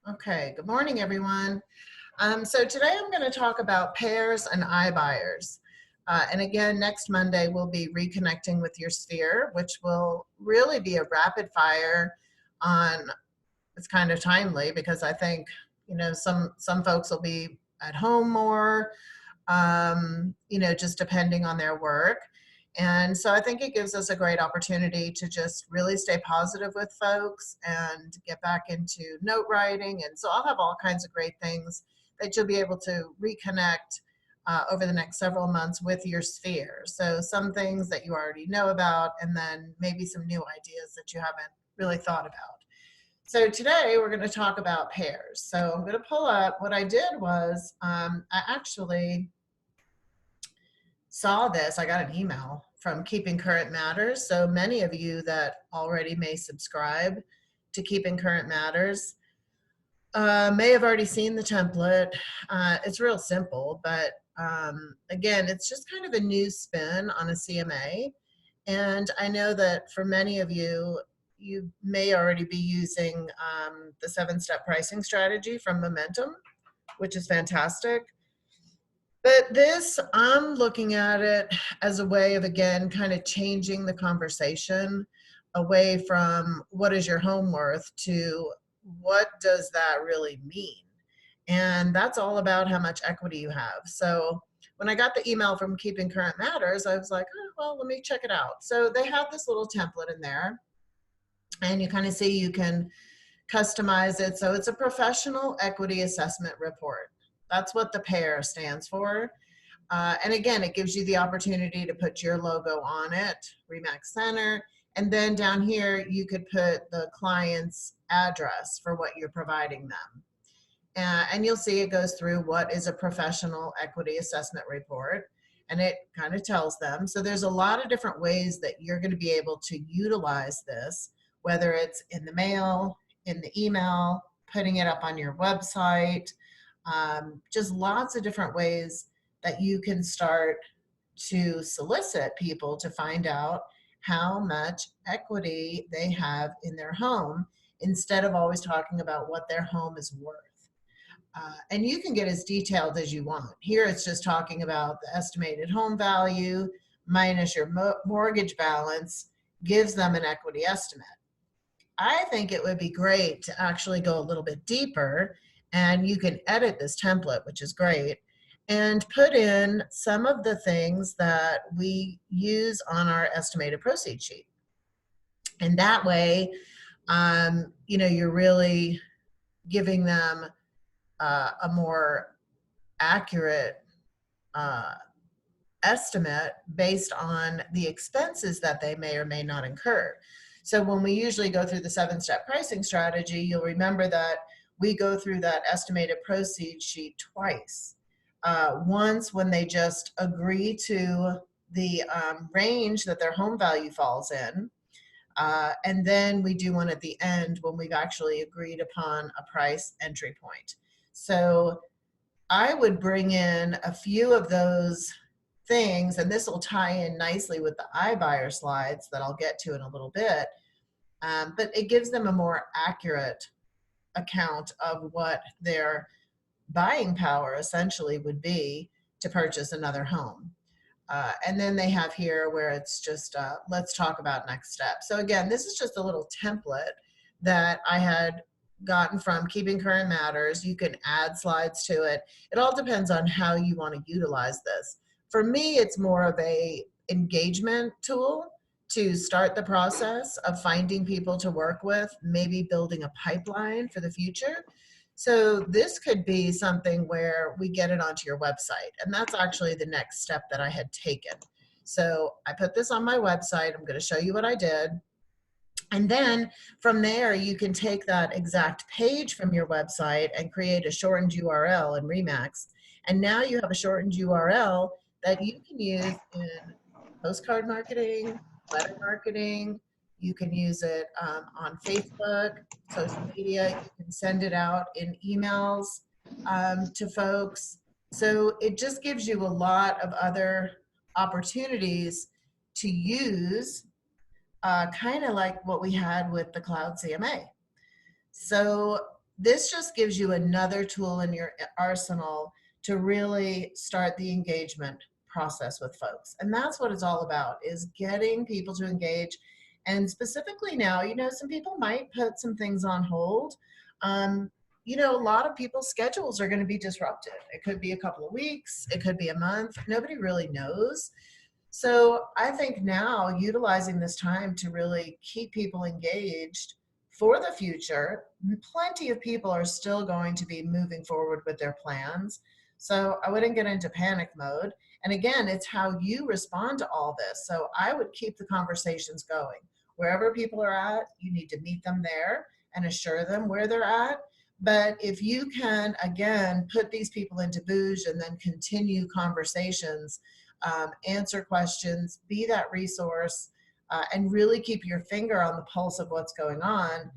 Okay, good morning, everyone. So today I'm going to talk about pairs and iBuyers. And again, next Monday we'll be reconnecting with your sphere, which will really be a rapid fire on. It's kind of timely because I think some folks will be at home more, just depending on their work. And so I think it gives us a great opportunity to just really stay positive with folks and get back into note writing. And so I'll have all kinds of great things that you'll be able to reconnect over the next several months with your sphere. So some things that you already know about, and then maybe some new ideas that you haven't really thought about. So today we're going to talk about pairs. So I'm going to pull up. What I did was I actually saw this. I got an email from Keeping Current Matters. So many of you that already may subscribe to Keeping Current Matters may have already seen the template. It's real simple, but again, it's just kind of a new spin on a CMA. And I know that for many of you, you may already be using the 7-step pricing strategy from Momentum, which is fantastic. But this, I'm looking at it as a way of, again, kind of changing the conversation away from what is your home worth to what does that really mean? And that's all about how much equity you have. So when I got the email from Keeping Current Matters, I was like, oh, well, let me check it out. So they have this little template in there, and you kind of see you can customize it. So it's a professional equity assessment report. That's what the PAIR stands for. And again, it gives you the opportunity to put your logo on it, Remax Center. And then down here, you could put the client's address for what you're providing them. And you'll see it goes through what is a professional equity assessment report. And it kind of tells them. So there's a lot of different ways that you're going to be able to utilize this, whether it's in the mail, in the email, putting it up on your website, just lots of different ways that you can start to solicit people to find out how much equity they have in their home instead of always talking about what their home is worth. And you can get as detailed as you want. Here it's just talking about the estimated home value minus your mortgage balance gives them an equity estimate. I think it would be great to actually go a little bit deeper, and you can edit this template, which is great, and put in some of the things that we use on our estimated proceeds sheet. And that way, you're really giving them a more accurate estimate based on the expenses that they may or may not incur. So when we usually go through the 7-step pricing strategy, you'll remember that we go through that estimated proceeds sheet twice. Once when they just agree to the range that their home value falls in, and then we do one at the end when we've actually agreed upon a price entry point. So I would bring in a few of those things, and this will tie in nicely with the iBuyer slides that I'll get to in a little bit, but it gives them a more accurate account of what their buying power essentially would be to purchase another home. And then they have here where it's just, let's talk about next steps. So again, this is just a little template that I had gotten from Keeping Current Matters. You can add slides to it. It all depends on how you want to utilize this. For me, it's more of a engagement tool to start the process of finding people to work with, maybe building a pipeline for the future. So this could be something where we get it onto your website. And that's actually the next step that I had taken. So I put this on my website. I'm going to show you what I did. And then from there, you can take that exact page from your website and create a shortened URL in Remax. And now you have a shortened URL that you can use in postcard marketing, letter marketing. You can use it on Facebook, social media. You can send it out in emails to folks. So it just gives you a lot of other opportunities to use, kind of like what we had with the Cloud CMA. So this just gives you another tool in your arsenal to really start the engagement process with folks. And that's what it's all about, is getting people to engage. And specifically now, some people might put some things on hold. Um, a lot of people's schedules are going to be disrupted. It could be a couple of weeks, it could be a month. Nobody really knows. So I think now utilizing this time to really keep people engaged for the future, plenty of people are still going to be moving forward with their plans. So I wouldn't get into panic mode. And again, it's how you respond to all this. So I would keep the conversations going. Wherever people are at, you need to meet them there and assure them where they're at. But if you can, again, put these people into bouge and then continue conversations, answer questions, be that resource, and really keep your finger on the pulse of what's going on,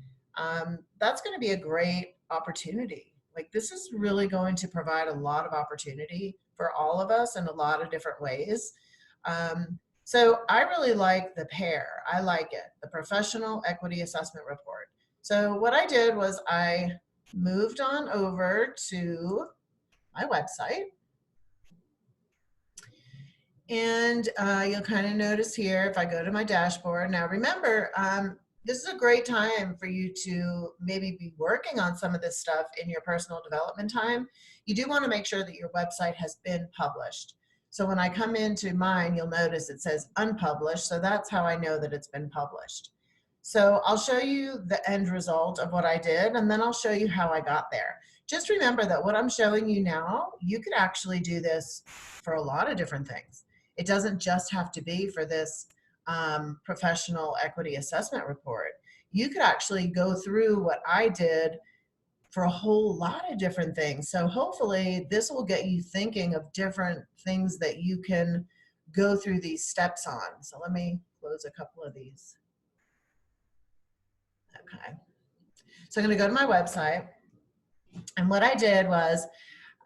that's going to be a great opportunity. Like, this is really going to provide a lot of opportunity for all of us in a lot of different ways. So I really like the PEAR. I like it, the Professional Equity Assessment Report. So what I did was I moved on over to my website. And you'll kind of notice here, if I go to my dashboard, now remember, this is a great time for you to maybe be working on some of this stuff in your personal development time. You do want to make sure that your website has been published. So when I come into mine, you'll notice it says unpublished. So that's how I know that it's been published. So I'll show you the end result of what I did, and then I'll show you how I got there. Just remember that what I'm showing you now, you could actually do this for a lot of different things. It doesn't just have to be for this professional equity assessment report. You could actually go through what I did for a whole lot of different things. So hopefully this will get you thinking of different things that you can go through these steps on. So let me close a couple of these. Okay. So I'm going to go to my website. And what I did was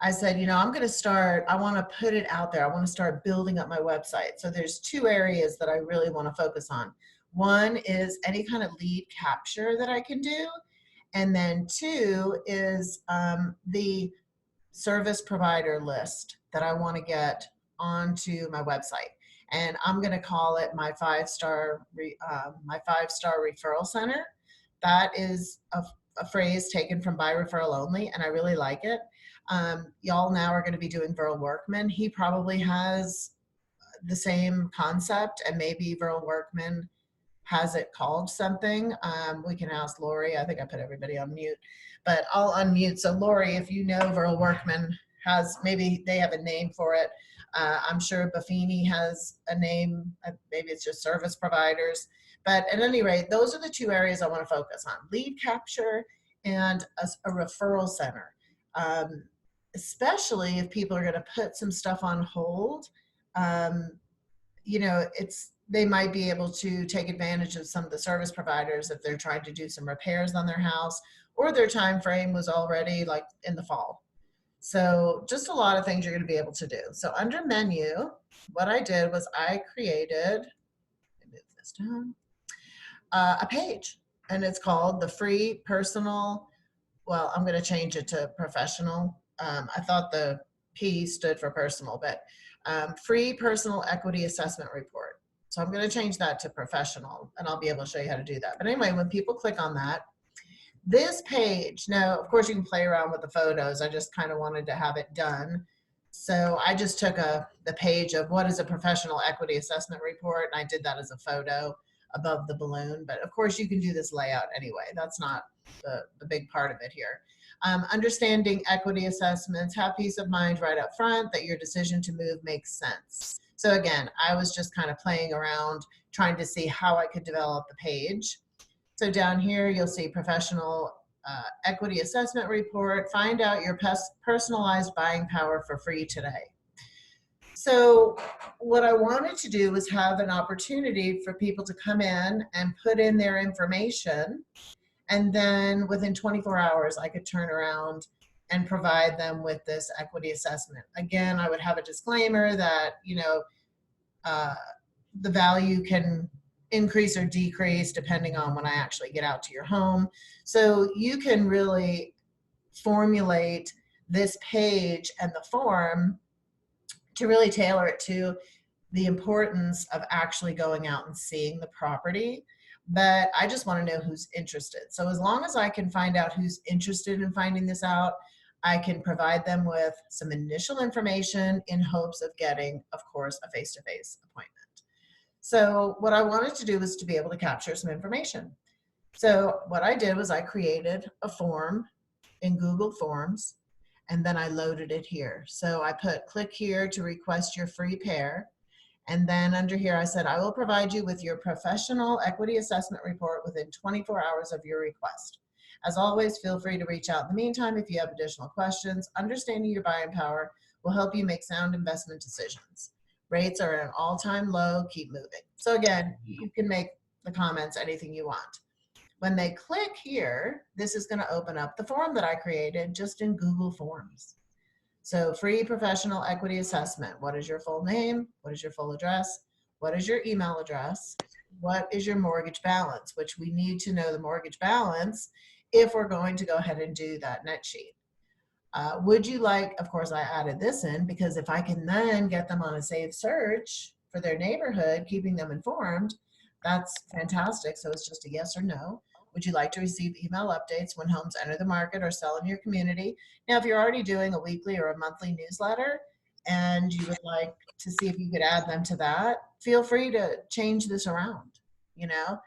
I said, I'm going to start, I want to put it out there. I want to start building up my website. So there's two areas that I really want to focus on. One is any kind of lead capture that I can do. And then two is the service provider list that I want to get onto my website. And I'm going to call it my five-star referral center. That is a phrase taken from By Referral Only, and I really like it. Y'all now are going to be doing Verl Workman. He probably has the same concept, and maybe Verl Workman has it called something. We can ask Lori. I think I put everybody on mute, but I'll unmute. So Lori, if you know Verl Workman has, maybe they have a name for it. I'm sure Buffini has a name. Maybe it's just service providers. But at any rate, those are the two areas I want to focus on: lead capture and a referral center. Especially if people are going to put some stuff on hold, they might be able to take advantage of some of the service providers if they're trying to do some repairs on their house, or their time frame was already like in the fall. So just a lot of things you're going to be able to do. So under menu, what I did was I created, let me move this down, a page, and it's called the free personal, well, I'm going to change it to professional. I thought the P stood for personal, but free personal equity assessment report. So I'm going to change that to professional, and I'll be able to show you how to do that. But anyway, when people click on that, this page, now, of course, you can play around with the photos. I just kind of wanted to have it done. So I just took the page of what is a professional equity assessment report, and I did that as a photo above the balloon. But of course, you can do this layout anyway. That's not the big part of it here. Understanding equity assessments, have peace of mind right up front that your decision to move makes sense. So again, I was just kind of playing around, trying to see how I could develop the page. So down here, you'll see professional equity assessment report. Find out your personalized buying power for free today. So what I wanted to do was have an opportunity for people to come in and put in their information, and then within 24 hours, I could turn around and provide them with this equity assessment. Again, I would have a disclaimer that, the value can increase or decrease depending on when I actually get out to your home. So you can really formulate this page and the form to really tailor it to the importance of actually going out and seeing the property. But I just want to know who's interested. So as long as I can find out who's interested in finding this out, I can provide them with some initial information in hopes of getting, of course, a face-to-face appointment. So what I wanted to do was to be able to capture some information. So what I did was I created a form in Google Forms, and then I loaded it here. So I put click here to request your free pair. And then under here, I said, I will provide you with your professional equity assessment report within 24 hours of your request. As always, feel free to reach out in the meantime if you have additional questions. Understanding your buying power will help you make sound investment decisions. Rates are at an all-time low. Keep moving. So again, you can make the comments anything you want. When they click here, this is going to open up the form that I created just in Google Forms. So free professional equity assessment. What is your full name? What is your full address? What is your email address? What is your mortgage balance? Which we need to know the mortgage balance if we're going to go ahead and do that net sheet. Would you like, of course, I added this in because if I can then get them on a saved search for their neighborhood, keeping them informed, that's fantastic. So it's just a yes or no. Would you like to receive email updates when homes enter the market or sell in your community? Now, if you're already doing a weekly or a monthly newsletter and you would like to see if you could add them to that, feel free to change this around, you know?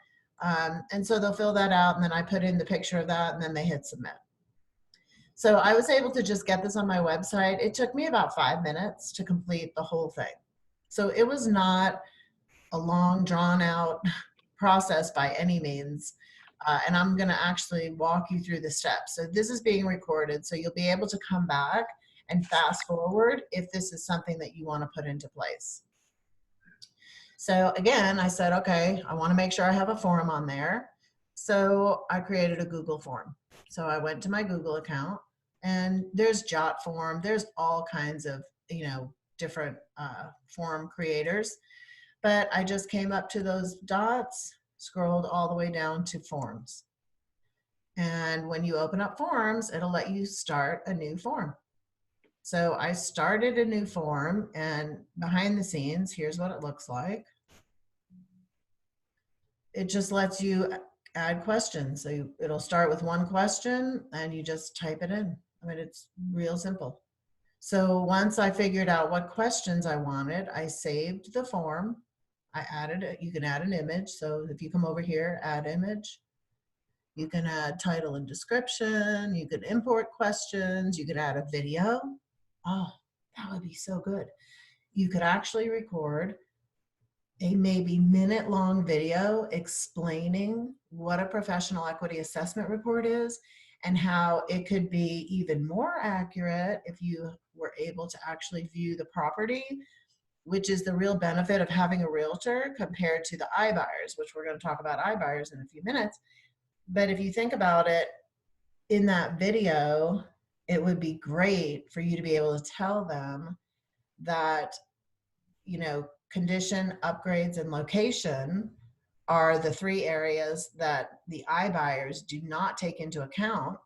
And so they'll fill that out, and then I put in the picture of that, and then they hit submit. So I was able to just get this on my website. It took me about 5 minutes to complete the whole thing. So it was not a long, drawn out process by any means. And I'm going to actually walk you through the steps. So this is being recorded, so you'll be able to come back and fast forward if this is something that you want to put into place. So again, I said, okay, I want to make sure I have a form on there. So I created a Google form. So I went to my Google account, and there's Jot form. There's all kinds of, different form creators. But I just came up to those dots, scrolled all the way down to forms. And when you open up forms, it'll let you start a new form. So I started a new form, and behind the scenes, here's what it looks like. It just lets you add questions. So it'll start with one question and you just type it in. I mean, it's real simple. So once I figured out what questions I wanted, I saved the form. I added it. You can add an image. So if you come over here, add image. You can add title and description. You can import questions. You could add a video. Oh, that would be so good. You could actually record a maybe minute-long video explaining what a professional equity assessment report is and how it could be even more accurate if you were able to actually view the property, which is the real benefit of having a realtor compared to the iBuyers, which we're going to talk about iBuyers in a few minutes. But if you think about it, in that video, it would be great for you to be able to tell them that, condition, upgrades, and location are the 3 areas that the iBuyers do not take into account,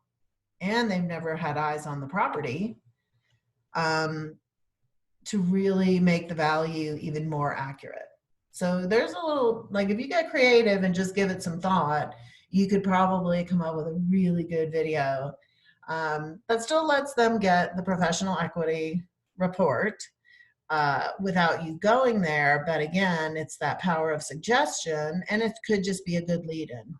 and they've never had eyes on the property, to really make the value even more accurate. So there's a little, if you get creative and just give it some thought, you could probably come up with a really good video that still lets them get the professional equity report without you going there. But again, it's that power of suggestion, and it could just be a good lead-in.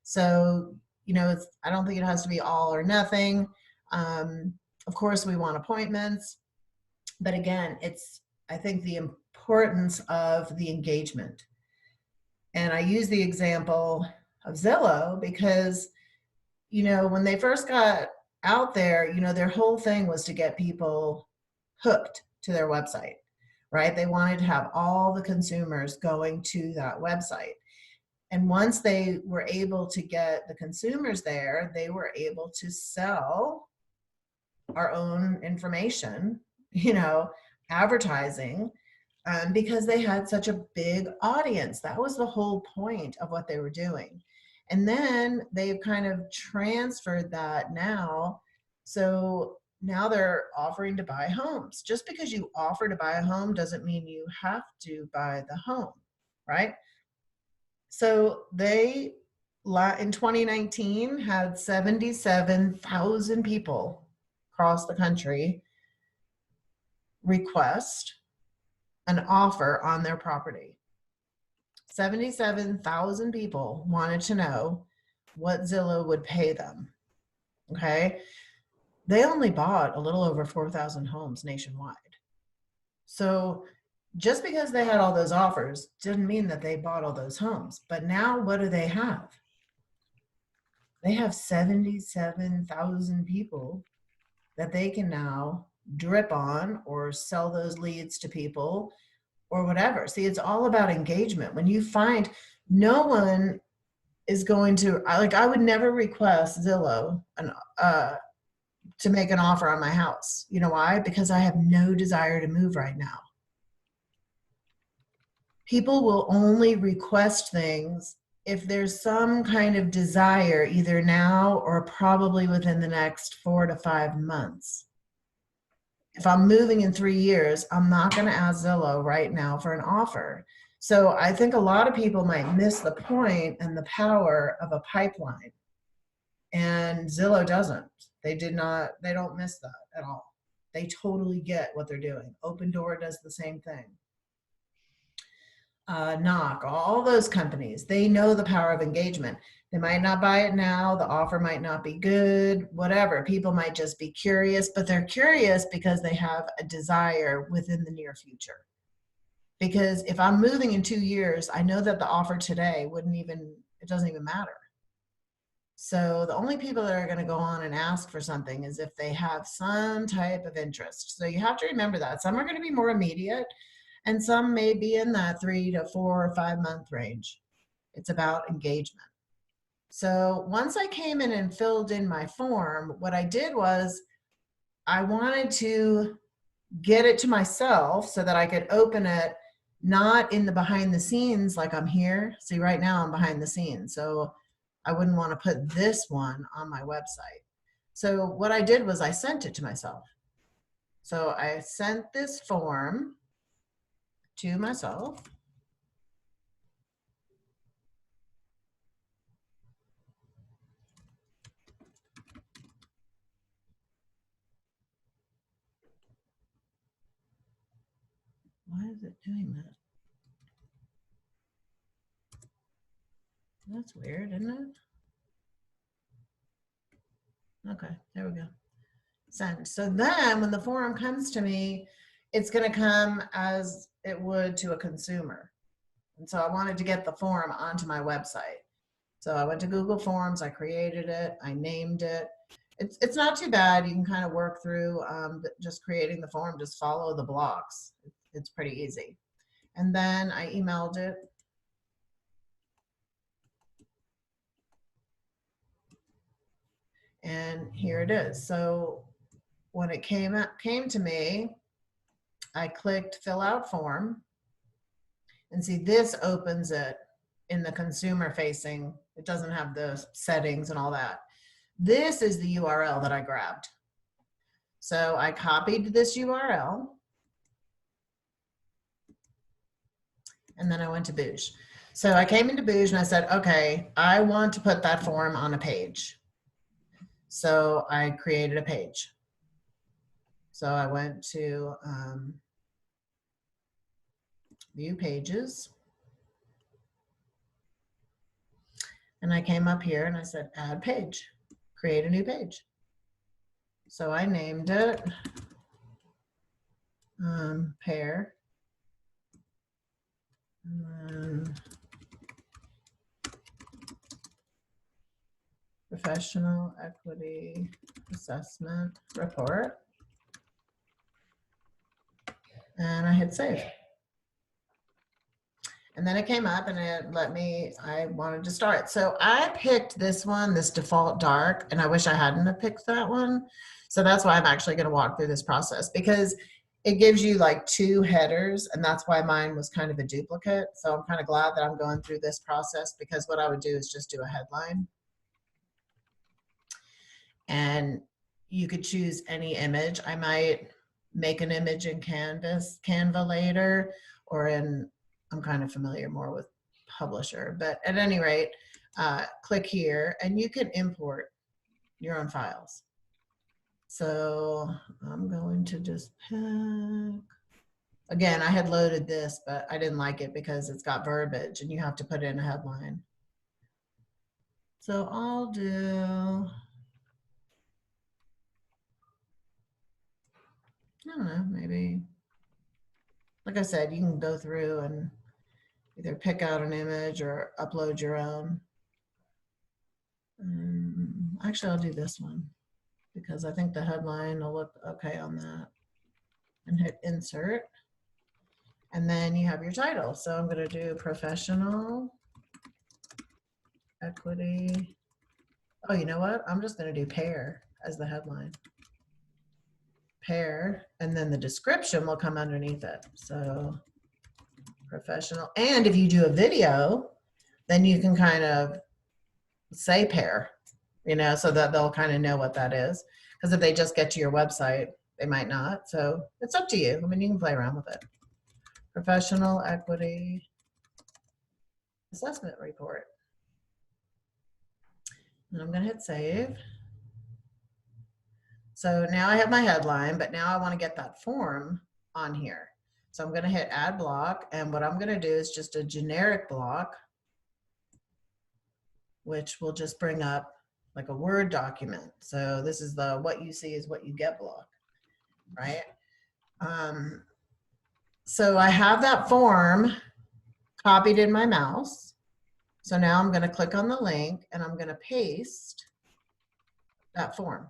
So, I don't think it has to be all or nothing. Of course, we want appointments, but again, I think the importance of the engagement. And I use the example of Zillow because, when they first got out there, their whole thing was to get people hooked to their website, right? They wanted to have all the consumers going to that website. And once they were able to get the consumers there, they were able to sell our own information, advertising, because they had such a big audience. That was the whole point of what they were doing. And then they've kind of transferred that now So now they're offering to buy homes. Just because you offer to buy a home doesn't mean you have to buy the home, right? So they, in 2019, had 77,000 people across the country request an offer on their property. 77,000 people wanted to know what Zillow would pay them. Okay. They only bought a little over 4,000 homes nationwide. So just because they had all those offers didn't mean that they bought all those homes. But now what do they have? They have 77,000 people that they can now drip on or sell those leads to people or whatever. See, it's all about engagement. When you find no one is going to, like, I would never request Zillow to make an offer on my house. You know why? Because I have no desire to move right now. People will only request things if there's some kind of desire, either now or probably within the next 4 to 5 months. If I'm moving in 3 years, I'm not going to ask Zillow right now for an offer. So I think a lot of people might miss the point and the power of a pipeline. And Zillow doesn't. They don't miss that at all. They totally get what they're doing. Open Door does the same thing. Knock, all those companies, they know the power of engagement. They might not buy it now. The offer might not be good, whatever. People might just be curious, but they're curious because they have a desire within the near future. Because if I'm moving in 2 years, I know that the offer today it doesn't even matter. So the only people that are going to go on and ask for something is if they have some type of interest. So you have to remember that. Some are going to be more immediate and some may be in that 3 to 4 or 5 month range. It's about engagement. So once I came in and filled in my form, what I did was I wanted to get it to myself so that I could open it, not in the behind the scenes like I'm here. See, right now I'm behind the scenes. So I wouldn't want to put this one on my website. So what I did was I sent it to myself. So I sent this form to myself. Why is it doing that? That's weird, isn't it? Okay, there we go. Send. So then when the form comes to me, it's going to come as it would to a consumer. And so I wanted to get the form onto my website. So I went to Google Forms, I created it, I named it. It's not too bad. You can kind of work through just creating the form, just follow the blocks. It's pretty easy. And then I emailed it. And here it is. So when it came to me, I clicked fill out form. And see, this opens it in the consumer facing. It doesn't have the settings and all that. This is the URL that I grabbed. So I copied this URL. And then I went to Booge. So I came into Booge and I said, okay, I want to put that form on a page. So I created a page. So I went to view pages. And I came up here and I said, add page, create a new page. So I named it pair. Professional equity assessment report. And I hit save. And then it came up and it let me, I wanted to start. So I picked this one, this default dark, and I wish I hadn't have picked that one. So that's why I'm actually going to walk through this process, because it gives you like 2 headers, and that's why mine was kind of a duplicate. So I'm kind of glad that I'm going through this process, because what I would do is just do a headline. And you could choose any image. I might make an image in Canva later, or I'm kind of familiar more with Publisher, but at any rate, click here and you can import your own files. So I'm going to just pick, again, I had loaded this, but I didn't like it because it's got verbiage and you have to put in a headline. So I'll do, I don't know, maybe, like I said, you can go through and either pick out an image or upload your own. Actually, I'll do this one because I think the headline will look okay on that. And hit insert. And then you have your title. So I'm going to do professional equity. Oh, you know what? I'm just going to do pair as the headline. Pair. And then the description will come underneath it. So professional. And if you do a video, then you can kind of say pair, you know, so that they'll kind of know what that is. Because if they just get to your website, they might not. So it's up to you. I mean, you can play around with it. Professional equity assessment report. And I'm going to hit save. So now I have my headline, but now I want to get that form on here. So I'm going to hit add block. And what I'm going to do is just a generic block, which will just bring up like a Word document. So this is the what you see is what you get block, right? So I have that form copied in my mouse. So now I'm going to click on the link and I'm going to paste that form.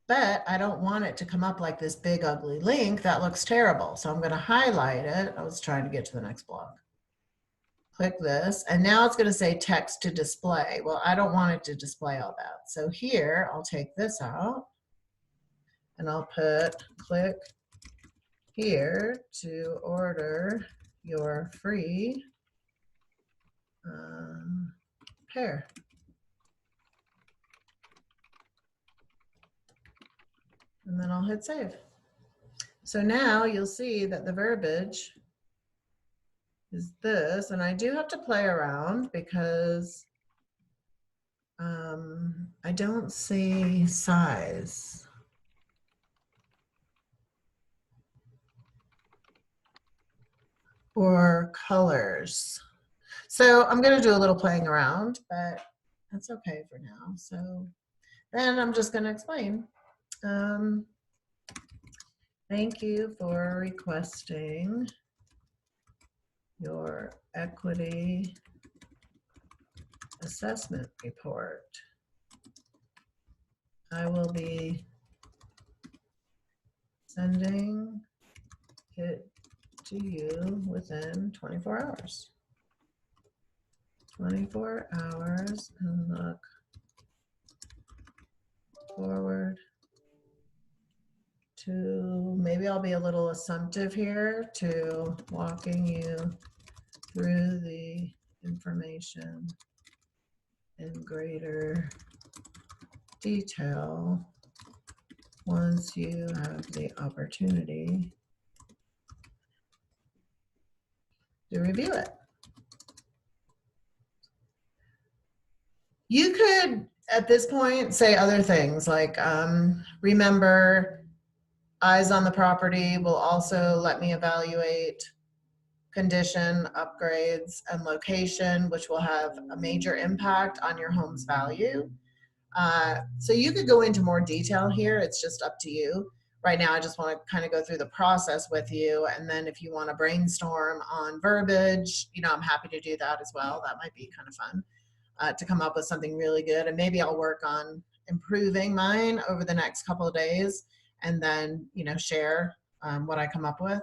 But I don't want it to come up like this big ugly link. That looks terrible. So I'm going to highlight it. I was trying to get to the next block. Click this, and now it's going to say text to display. Well, I don't want it to display all that. So here, I'll take this out, and I'll put click here to order your free pair. And then I'll hit save. So now you'll see that the verbiage is this, and I do have to play around because I don't see size. Or colors. So I'm going to do a little playing around, but that's okay for now. So then I'm just going to explain. Thank you for requesting your equity assessment report. I will be sending it to you within 24 hours. 24 hours, and look forward to, maybe I'll be a little assumptive here, to walking you through the information in greater detail once you have the opportunity to review it. You could, at this point, say other things like, remember, eyes on the property will also let me evaluate condition, upgrades, and location, which will have a major impact on your home's value. So you could go into more detail here. It's just up to you. Right now, I just want to kind of go through the process with you. And then if you want to brainstorm on verbiage, you know, I'm happy to do that as well. That might be kind of fun. To come up with something really good, and maybe I'll work on improving mine over the next couple of days, and then, you know, share what I come up with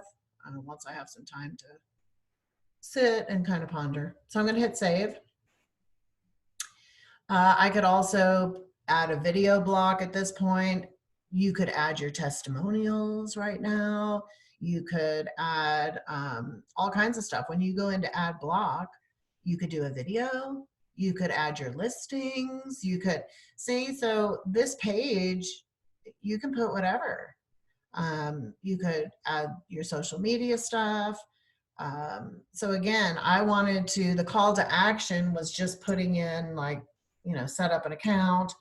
once I have some time to sit and kind of ponder. So I'm going to hit save. I could also add a video block at this point. You could add your testimonials right now. You could add all kinds of stuff. When you go into add block, you could do a video. You could add your listings. You could see, so this page, you can put whatever. You could add your social media stuff. So again, I wanted to, the call to action was just putting in like, you know, set up an account.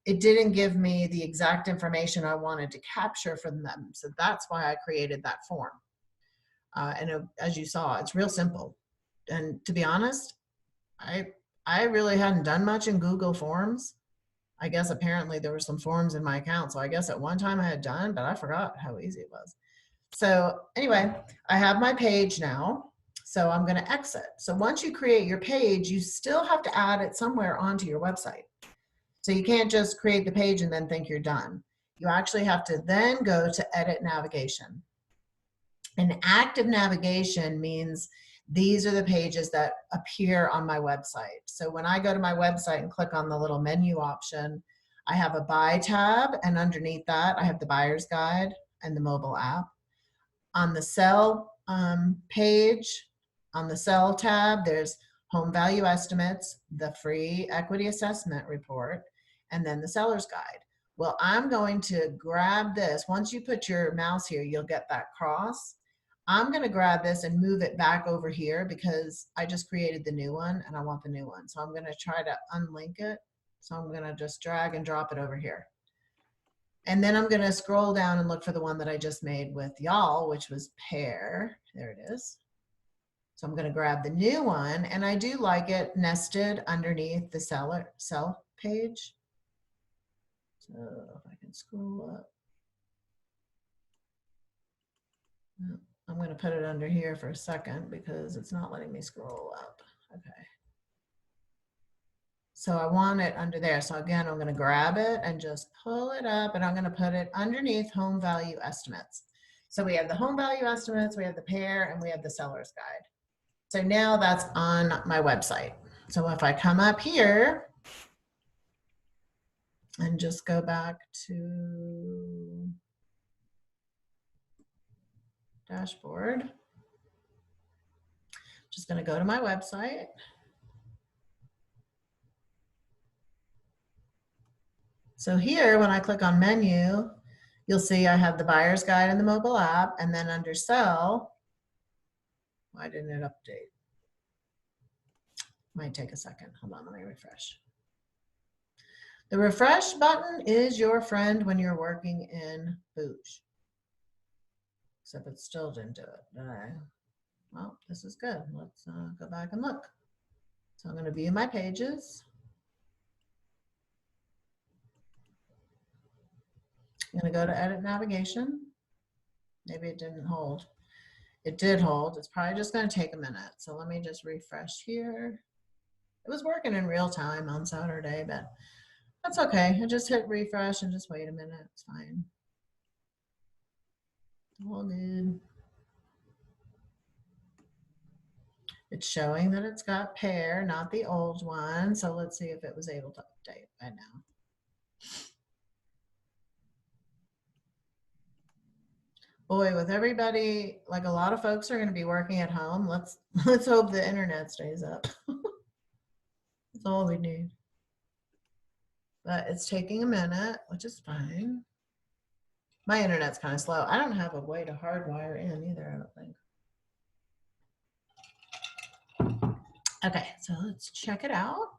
It didn't give me the exact information I wanted to capture from them. So that's why I created that form. As you saw, it's real simple. And to be honest, I really hadn't done much in Google Forms. I guess apparently there were some forms in my account. So I guess at one time I had done, but I forgot how easy it was. So anyway, I have my page now. So I'm going to exit. So once you create your page, you still have to add it somewhere onto your website. So you can't just create the page and then think you're done. You actually have to then go to edit navigation. And active navigation means these are the pages that appear on my website. So when I go to my website and click on the little menu option, I have a buy tab, and underneath that, I have the buyer's guide and the mobile app. On the sell page, on the sell tab, there's home value estimates, the free equity assessment report, and then the seller's guide. Well, I'm going to grab this. Once you put your mouse here, you'll get that cross. I'm going to grab this and move it back over here because I just created the new one and I want the new one. So I'm going to try to unlink it. So I'm going to just drag and drop it over here. And then I'm going to scroll down and look for the one that I just made with y'all, which was pear. There it is. So I'm going to grab the new one, and I do like it nested underneath the sell page. So if I can scroll up. I'm going to put it under here for a second because it's not letting me scroll up. Okay. So I want it under there. So again, I'm going to grab it and just pull it up, and I'm going to put it underneath home value estimates. So we have the home value estimates, we have the pair, and we have the seller's guide. So now that's on my website. So if I come up here and just go back to dashboard, just going to go to my website. So here, when I click on menu, you'll see I have the buyer's guide and the mobile app, and then under sell, why didn't it update? Might take a second. Hold on, let me refresh. The refresh button is your friend when you're working in Boosh. Except it still didn't do it, did I? Well, this is good. Let's go back and look. So I'm going to view my pages. I'm going to go to edit navigation. Maybe it didn't hold. It did hold. It's probably just going to take a minute. So let me just refresh here. It was working in real time on Saturday, but that's okay. I just hit refresh and just wait a minute. It's fine. All good. It's showing that it's got pear, not the old one. So let's see if it was able to update by now. Boy, with everybody, like a lot of folks are going to be working at home. Let's hope the internet stays up. That's all we need. But it's taking a minute, which is fine. My internet's kind of slow. I don't have a way to hardwire in either, I don't think. Okay, so let's check it out.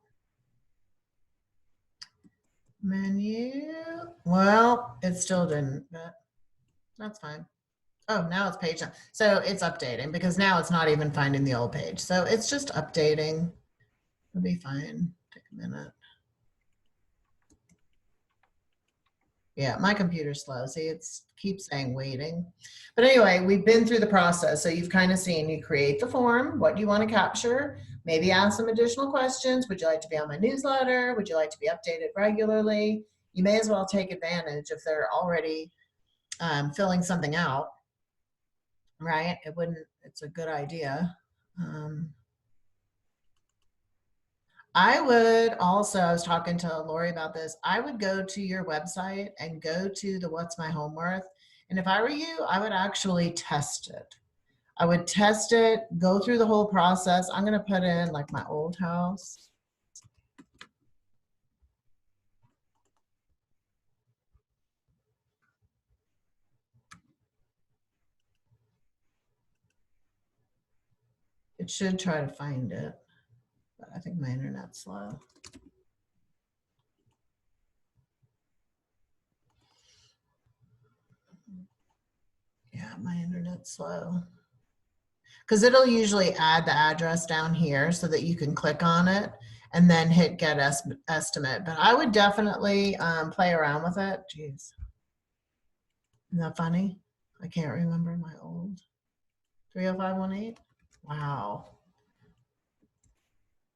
Menu. Well, it still didn't, but that's fine. Oh, now it's page. So it's updating because now it's not even finding the old page. So it's just updating. It'll be fine. Take a minute. Yeah, my computer's slow. See, it keeps saying waiting. But anyway, we've been through the process. So you've kind of seen, you create the form. What do you want to capture? Maybe ask some additional questions. Would you like to be on my newsletter? Would you like to be updated regularly? You may as well take advantage if they're already filling something out, right? It's a good idea. I would also, I was talking to Lori about this, I would go to your website and go to the What's My Home Worth. And if I were you, I would actually test it. I would test it, go through the whole process. I'm going to put in like my old house. It should try to find it, but I think my internet's slow. Yeah, my internet's slow. Because it'll usually add the address down here so that you can click on it and then hit get estimate. But I would definitely play around with it. Jeez. Isn't that funny? I can't remember my old 30518. Wow.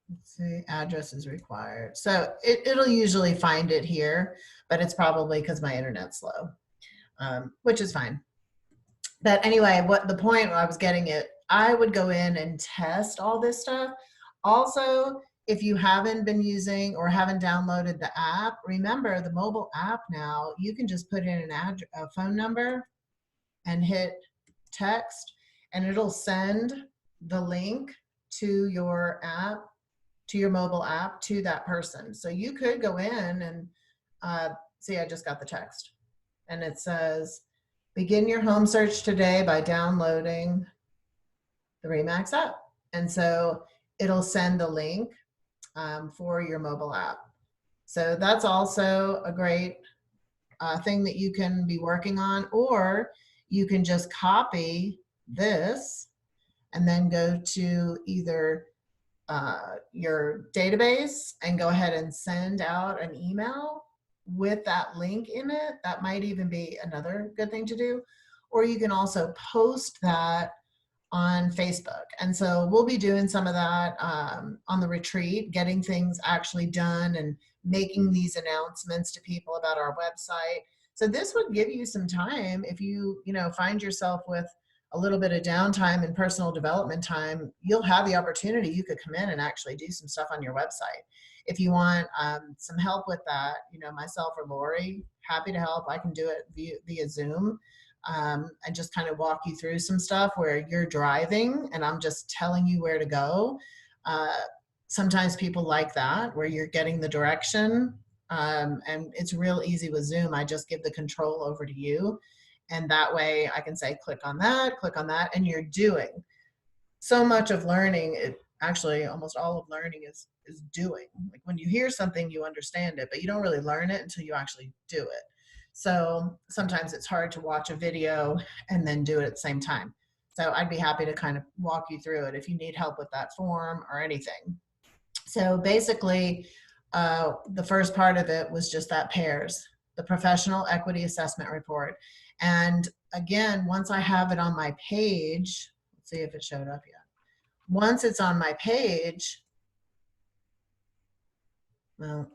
Let's see, address is required. So it'll usually find it here, but it's probably because my internet's slow, which is fine. But anyway, what the point I was getting at, I would go in and test all this stuff. Also, if you haven't been using or haven't downloaded the app, remember the mobile app now, you can just put in a phone number and hit text, and it'll send the link to your app, to your mobile app, to that person. So you could go in and see, I just got the text, and it says, begin your home search today by downloading the RE/MAX app. And so it'll send the link for your mobile app. So that's also a great thing that you can be working on, or you can just copy this and then go to either your database and go ahead and send out an email with that link in it. That might even be another good thing to do. Or you can also post that on Facebook. And so we'll be doing some of that on the retreat, getting things actually done and making these announcements to people about our website. So this would give you some time if you find yourself with a little bit of downtime and personal development time. You'll have the opportunity. You could come in and actually do some stuff on your website. If you want some help with that, myself or Lori, happy to help. I can do it via Zoom. And just kind of walk you through some stuff where you're driving and I'm just telling you where to go. Sometimes people like that, where you're getting the direction, and it's real easy with Zoom. I just give the control over to you, and that way I can say click on that, and you're doing. So much of learning, actually almost all of learning is doing. Like when you hear something, you understand it, but you don't really learn it until you actually do it. So sometimes it's hard to watch a video and then do it at the same time. So I'd be happy to kind of walk you through it if you need help with that form or anything. So basically, the first part of it was just that pears, the professional equity assessment report. And again, once I have it on my page, let's see if it showed up yet. Once it's on my page, well,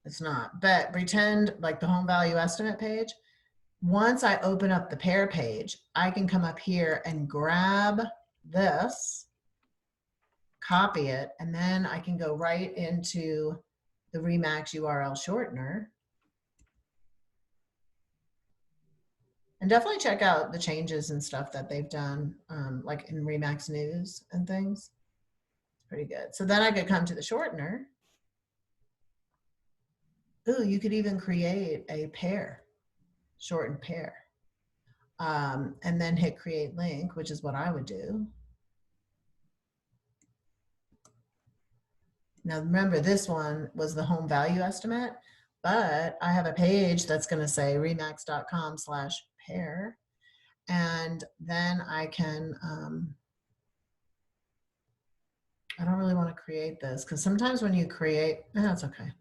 it's not, but pretend like the home value estimate page. Once I open up the pair page, I can come up here and grab this, copy it, and then I can go right into the RE/MAX URL shortener. And definitely check out the changes and stuff that they've done, like in RE/MAX news and things. It's pretty good. So then I could come to the shortener. Ooh, you could even create a pair, shortened pair, and then hit create link, which is what I would do. Now remember, this one was the home value estimate, but I have a page that's going to say remax.com/pair, and then I can, I don't really want to create this because sometimes when you create, that's okay.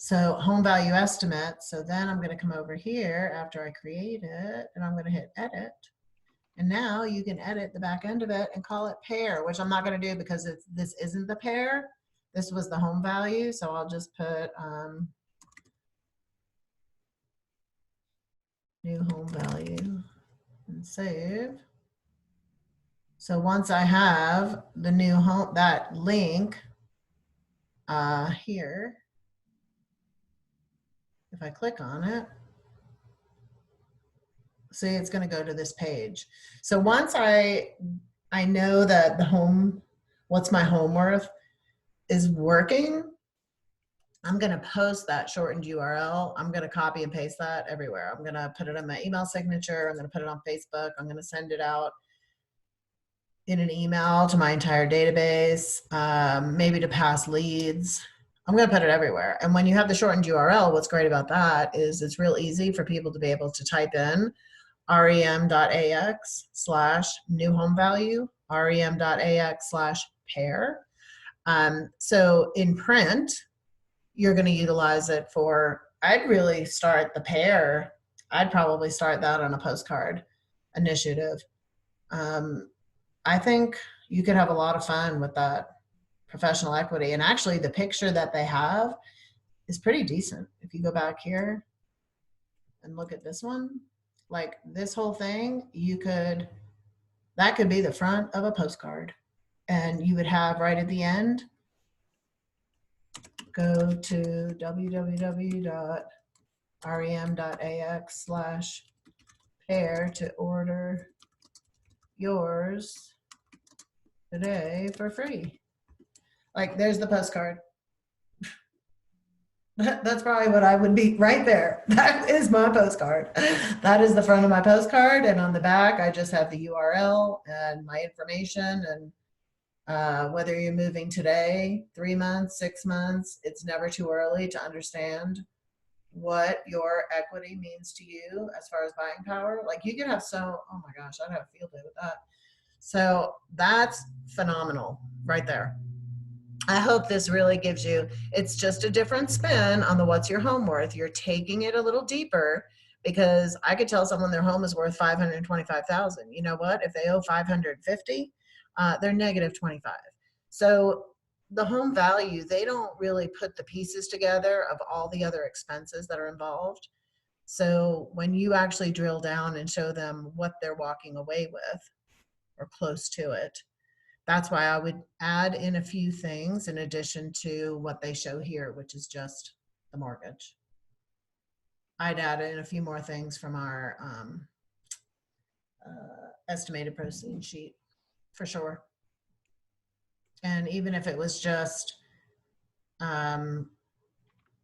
So home value estimate. So then I'm going to come over here after I create it, and I'm going to hit edit. And now you can edit the back end of it and call it pair, which I'm not going to do because this isn't the pair. This was the home value. So I'll just put new home value and save. So once I have the new home, that link here, if I click on it, see, it's going to go to this page. So once I know that the home, what's my home worth, is working, I'm going to post that shortened URL. I'm going to copy and paste that everywhere. I'm going to put it on my email signature. I'm going to put it on Facebook. I'm going to send it out in an email to my entire database, maybe to pass leads. I'm going to put it everywhere. And when you have the shortened URL, what's great about that is it's real easy for people to be able to type in rem.ax/new home value, rem.ax/pair. So in print, you're going to utilize it for, I'd really start the pair. I'd probably start that on a postcard initiative. I think you could have a lot of fun with that professional equity. And actually, the picture that they have is pretty decent. If you go back here and look at this one, like this whole thing, that could be the front of a postcard. And you would have right at the end, go to www.rem.ax/pair to order yours today for free. Like, there's the postcard. That's probably what I would be right there. That is my postcard. That is the front of my postcard. And on the back, I just have the URL and my information. And whether you're moving today, 3 months, 6 months, it's never too early to understand what your equity means to you as far as buying power. Like, you could have oh my gosh, I'd have a field day with that. So that's phenomenal right there. I hope this really gives you, it's just a different spin on the what's your home worth. You're taking it a little deeper, because I could tell someone their home is worth $525,000. You know what? If they owe $550, they're negative 25. So the home value, they don't really put the pieces together of all the other expenses that are involved. So when you actually drill down and show them what they're walking away with or close to it, that's why I would add in a few things in addition to what they show here, which is just the mortgage. I'd add in a few more things from our estimated proceeds sheet for sure. And even if it was just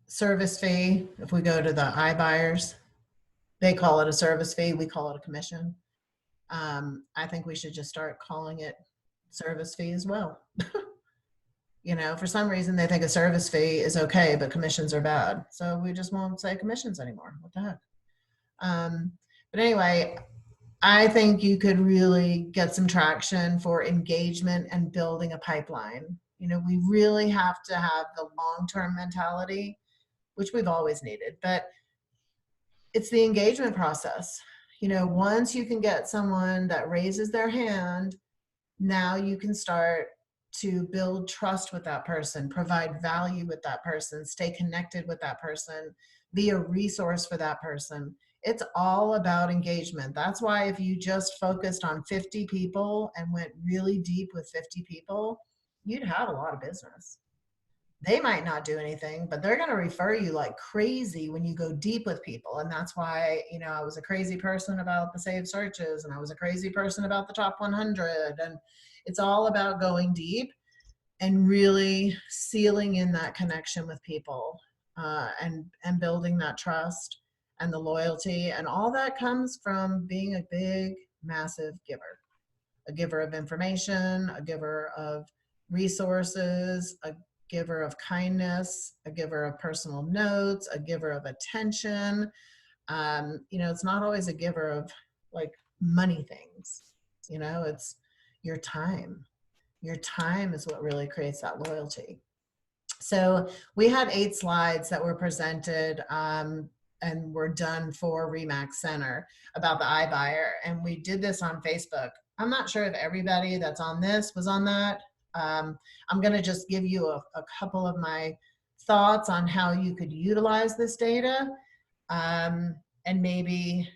service fee, if we go to the iBuyers, they call it a service fee, we call it a commission. I think we should just start calling it service fee as well. You know, for some reason they think a service fee is okay, but commissions are bad. So we just won't say commissions anymore. What the heck? But anyway, I think you could really get some traction for engagement and building a pipeline. You know, we really have to have the long-term mentality, which we've always needed, but it's the engagement process. You know, once you can get someone that raises their hand, now you can start to build trust with that person, provide value with that person, stay connected with that person, be a resource for that person. It's all about engagement. That's why if you just focused on 50 people and went really deep with 50 people, you'd have a lot of business. They might not do anything, but they're going to refer you like crazy when you go deep with people. And that's why, you know, I was a crazy person about the saved searches, and I was a crazy person about the top 100. And it's all about going deep and really sealing in that connection with people, and building that trust and the loyalty. And all that comes from being a big, massive giver, a giver of information, a giver of resources, a giver of kindness, a giver of personal notes, a giver of attention. You know, it's not always a giver of like money things. You know, it's your time. Your time is what really creates that loyalty. So we had 8 slides that were presented and were done for Remax Center about the iBuyer. And we did this on Facebook. I'm not sure if everybody that's on this was on that. I'm going to just give you a couple of my thoughts on how you could utilize this data, and maybe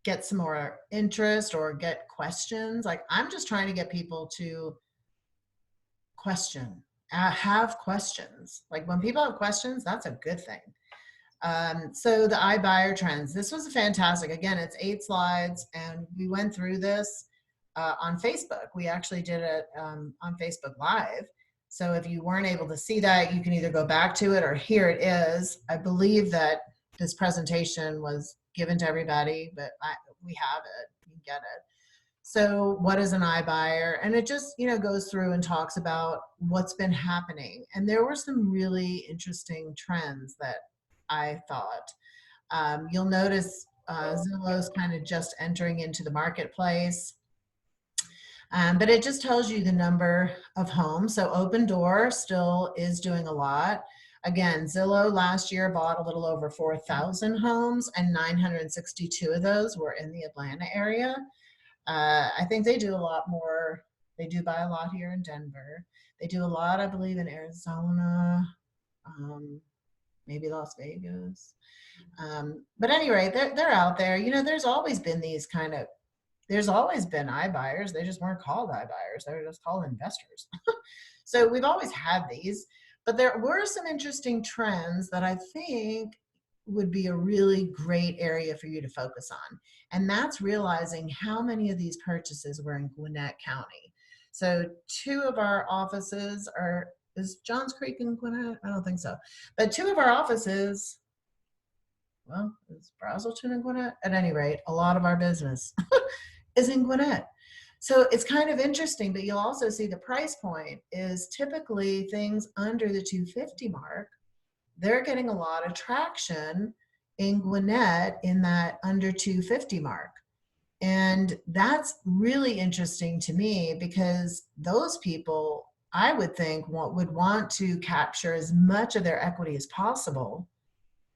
get some more interest or get questions. Like, I'm just trying to get people to question, have questions. Like, when people have questions, that's a good thing. So the iBuyer trends, this was fantastic. Again, it's 8 slides, and we went through this on Facebook. We actually did it on Facebook Live. So if you weren't able to see that, you can either go back to it, or here it is. I believe that this presentation was given to everybody, but we have it. You get it. So what is an iBuyer? And it just, goes through and talks about what's been happening. And there were some really interesting trends that I thought. You'll notice Zillow's kind of just entering into the marketplace. But it just tells you the number of homes. So Open Door still is doing a lot. Again, Zillow last year bought a little over 4,000 homes, and 962 of those were in the Atlanta area. I think they do a lot more. They do buy a lot here in Denver. They do a lot, I believe, in Arizona, maybe Las Vegas. But anyway, they're out there. There's always been these there's always been iBuyers. They just weren't called iBuyers. They were just called investors. So we've always had these, but there were some interesting trends that I think would be a really great area for you to focus on. And that's realizing how many of these purchases were in Gwinnett County. So two of our offices is Johns Creek in Gwinnett? I don't think so. But two of our offices, well, is Brazelton and Gwinnett? At any rate, a lot of our business is in Gwinnett. So it's kind of interesting, but you'll also see the price point is typically things under the 250 mark. They're getting a lot of traction in Gwinnett in that under 250 mark. And that's really interesting to me because those people, I would think, would want to capture as much of their equity as possible,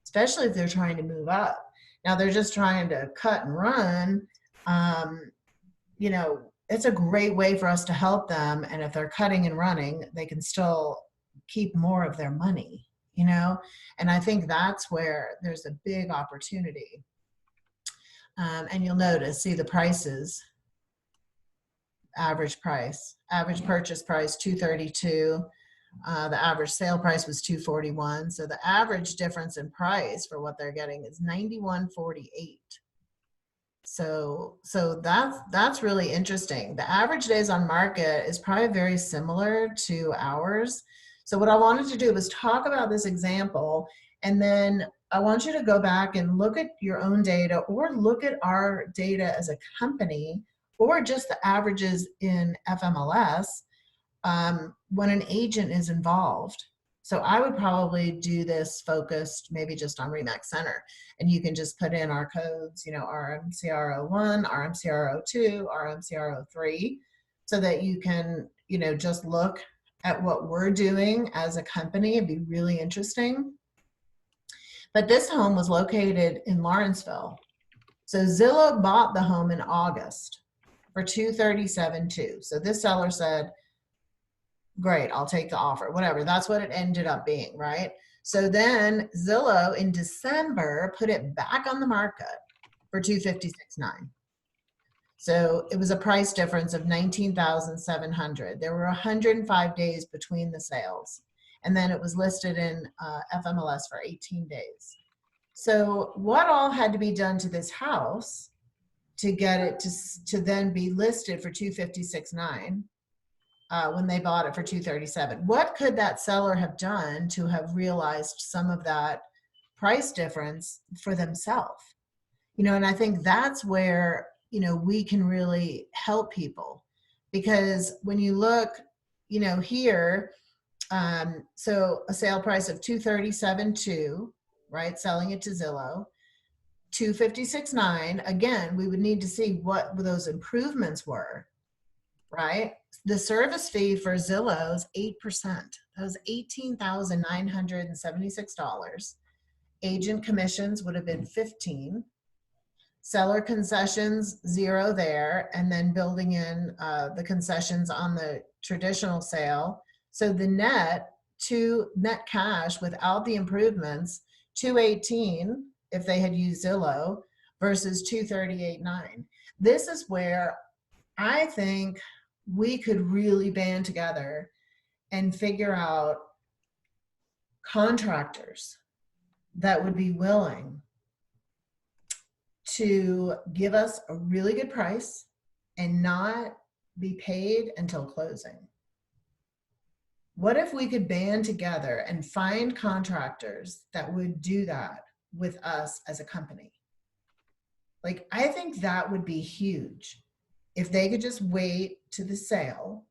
especially if they're trying to move up. Now they're just trying to cut and run. It's a great way for us to help them. And if they're cutting and running, they can still keep more of their money, and I think that's where there's a big opportunity. And you'll notice, see the prices, average purchase price, 232. The average sale price was 241. So the average difference in price for what they're getting is 91.48. So that's really interesting. The average days on market is probably very similar to ours. So what I wanted to do was talk about this example, and then I want you to go back and look at your own data or look at our data as a company or just the averages in FMLS when an agent is involved. So I would probably do this focused maybe just on RE/MAX Center, and you can just put in our codes, RMCRO1, RMCRO2, RMCRO3, so that you can, just look at what we're doing as a company. It'd be really interesting. But this home was located in Lawrenceville. So Zillow bought the home in August for $237,200. So this seller said, great, I'll take the offer, whatever. That's what it ended up being, right? So then Zillow in December put it back on the market for $256,900. So it was a price difference of $19,700. There were 105 days between the sales. And then it was listed in FMLS for 18 days. So what all had to be done to this house to get it to then be listed for $256,900? When they bought it for $237,000. What could that seller have done to have realized some of that price difference for themselves? And I think that's where, we can really help people, because when you look, here, so a sale price of $237,200, right? Selling it to Zillow, $256,900. Again, we would need to see what those improvements were, right? The service fee for Zillow is 8%. That was $18,976. Agent commissions would have been 15. Seller concessions, 0 there, and then building in the concessions on the traditional sale. So the net cash without the improvements, $218 if they had used Zillow versus $238,900. This is where I think we could really band together and figure out contractors that would be willing to give us a really good price and not be paid until closing. What if we could band together and find contractors that would do that with us as a company? Like, I think that would be huge. if they could just wait to the sale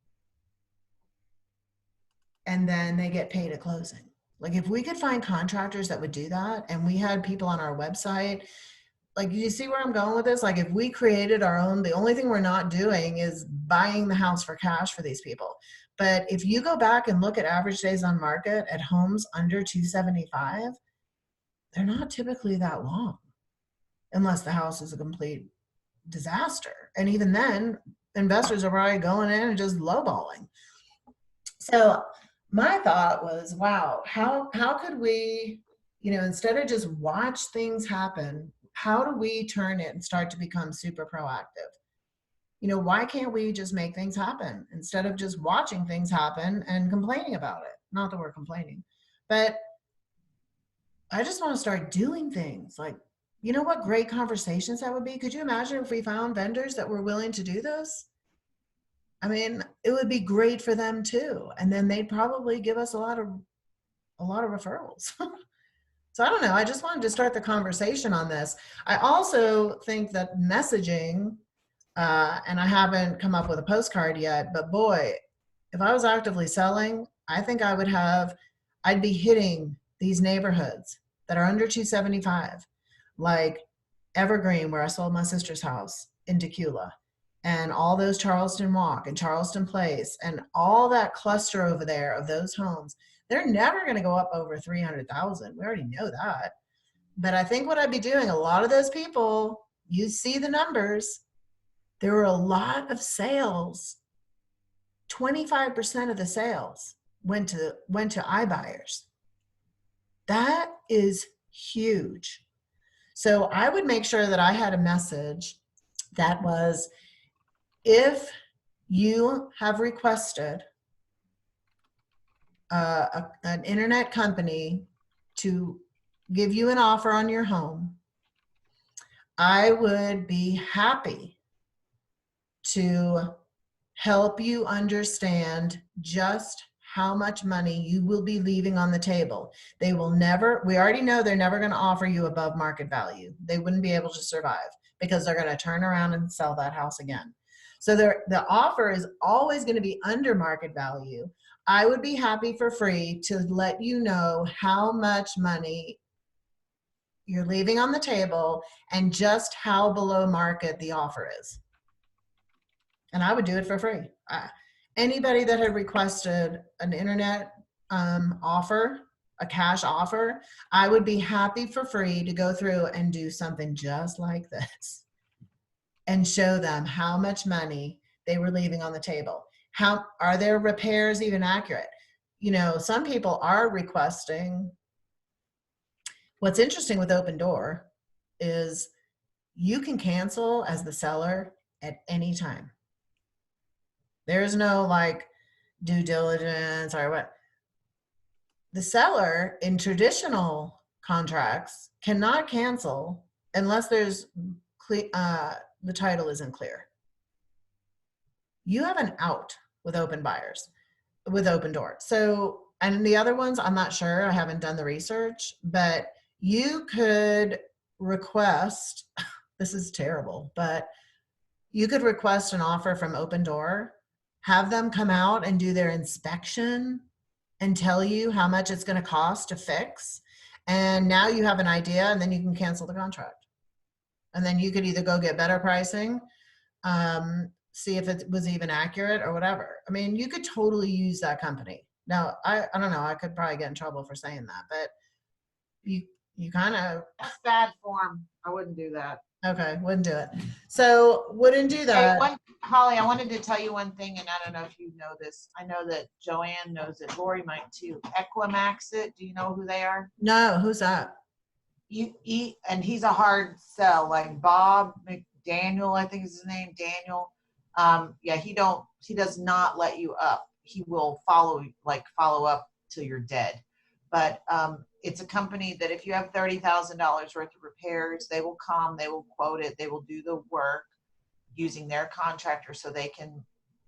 and then they get paid at closing. Like if we could find contractors that would do that, and we had people on our website, like you see where I'm going with this? Like if we created our own, the only thing we're not doing is buying the house for cash for these people. But if you go back and look at average days on market at homes under 275, they're not typically that long unless the house is a complete disaster. And even then, investors are probably going in and just lowballing. So my thought was, wow, how could we, instead of just watch things happen, how do we turn it and start to become super proactive? Why can't we just make things happen instead of just watching things happen and complaining about it? Not that we're complaining, but I just want to start doing things. Like, you know what great conversations that would be? Could you imagine if we found vendors that were willing to do this? I mean, it would be great for them too. And then they'd probably give us a lot of referrals. So I don't know. I just wanted to start the conversation on this. I also think that messaging, and I haven't come up with a postcard yet, but boy, if I was actively selling, I think I'd be hitting these neighborhoods that are under 275, like Evergreen, where I sold my sister's house in Tequila, and all those Charleston Walk and Charleston Place and all that cluster over there of those homes. They're never going to go up over 300,000. We already know that. But I think what I'd be doing, a lot of those people, you see the numbers, there were a lot of sales. 25% of the sales went to iBuyers. That is huge. So I would make sure that I had a message that was, if you have requested an internet company to give you an offer on your home, I would be happy to help you understand just how much money you will be leaving on the table. They will never, we already know they're never going to offer you above market value. They wouldn't be able to survive because they're going to turn around and sell that house again. So the offer is always going to be under market value. I would be happy for free to let you know how much money you're leaving on the table and just how below market the offer is. And I would do it for free. Anybody that had requested an internet offer, a cash offer, I would be happy for free to go through and do something just like this and show them how much money they were leaving on the table. How are their repairs even accurate? Some people are requesting. What's interesting with Open Door is you can cancel as the seller at any time. There's no like due diligence or what. The seller in traditional contracts cannot cancel unless there's the title isn't clear. You have an out with Open Door. So, and the other ones, I'm not sure. I haven't done the research, but you could request, this is terrible, but you could request an offer from Open Door, have them come out and do their inspection and tell you how much it's going to cost to fix. And now you have an idea, and then you can cancel the contract. And then you could either go get better pricing, see if it was even accurate or whatever. I mean, you could totally use that company. Now, I don't know, I could probably get in trouble for saying that, but you kind of. That's bad form. I wouldn't do that. Okay, wouldn't do it. So wouldn't do that. Hey, Holly, I wanted to tell you one thing, and I don't know if you know this. I know that Joanne knows it. Lori might too. Equimaxit. Do you know who they are? No, who's that? And he's a hard sell, like Bob McDaniel, I think is his name, Daniel. Yeah, he does not let you up. He will follow up till you're dead. But it's a company that if you have $30,000 worth of repairs, they will come, they will quote it, they will do the work using their contractor so they can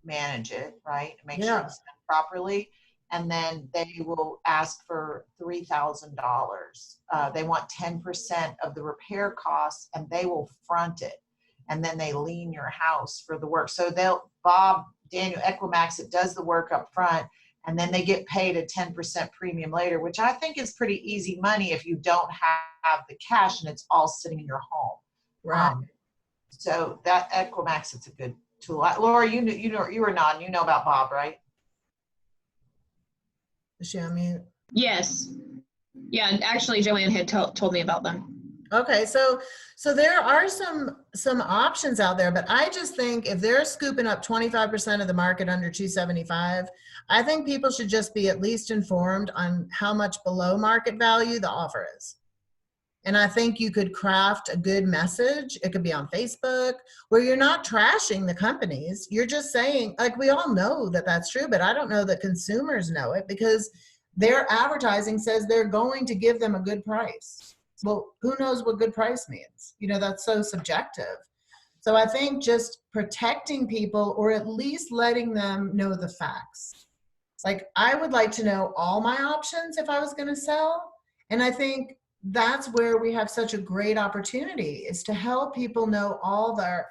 manage it, right? Make sure it's done properly. And then they will ask for $3,000. They want 10% of the repair costs, and they will front it. and then they lien your house for the work. So Daniel Equimax, it does the work up front, and then they get paid a 10% premium later, which I think is pretty easy money if you don't have the cash and it's all sitting in your home. Right. So that Equimax, it's a good tool. Laura, you were nodding. You know about Bob, right? Is she on mute? Yes. Yeah, actually, Joanne had told me about them. Okay, so there are some options out there, but I just think if they're scooping up 25% of the market under 275, I think people should just be at least informed on how much below market value the offer is. And I think you could craft a good message. It could be on Facebook where you're not trashing the companies. You're just saying, like, we all know that that's true, but I don't know that consumers know it because their advertising says they're going to give them a good price. Well, who knows what good price means? You know, that's so subjective. So I think just protecting people or at least letting them know the facts. Like, I would like to know all my options if I was going to sell. And I think that's where we have such a great opportunity is to help people know all the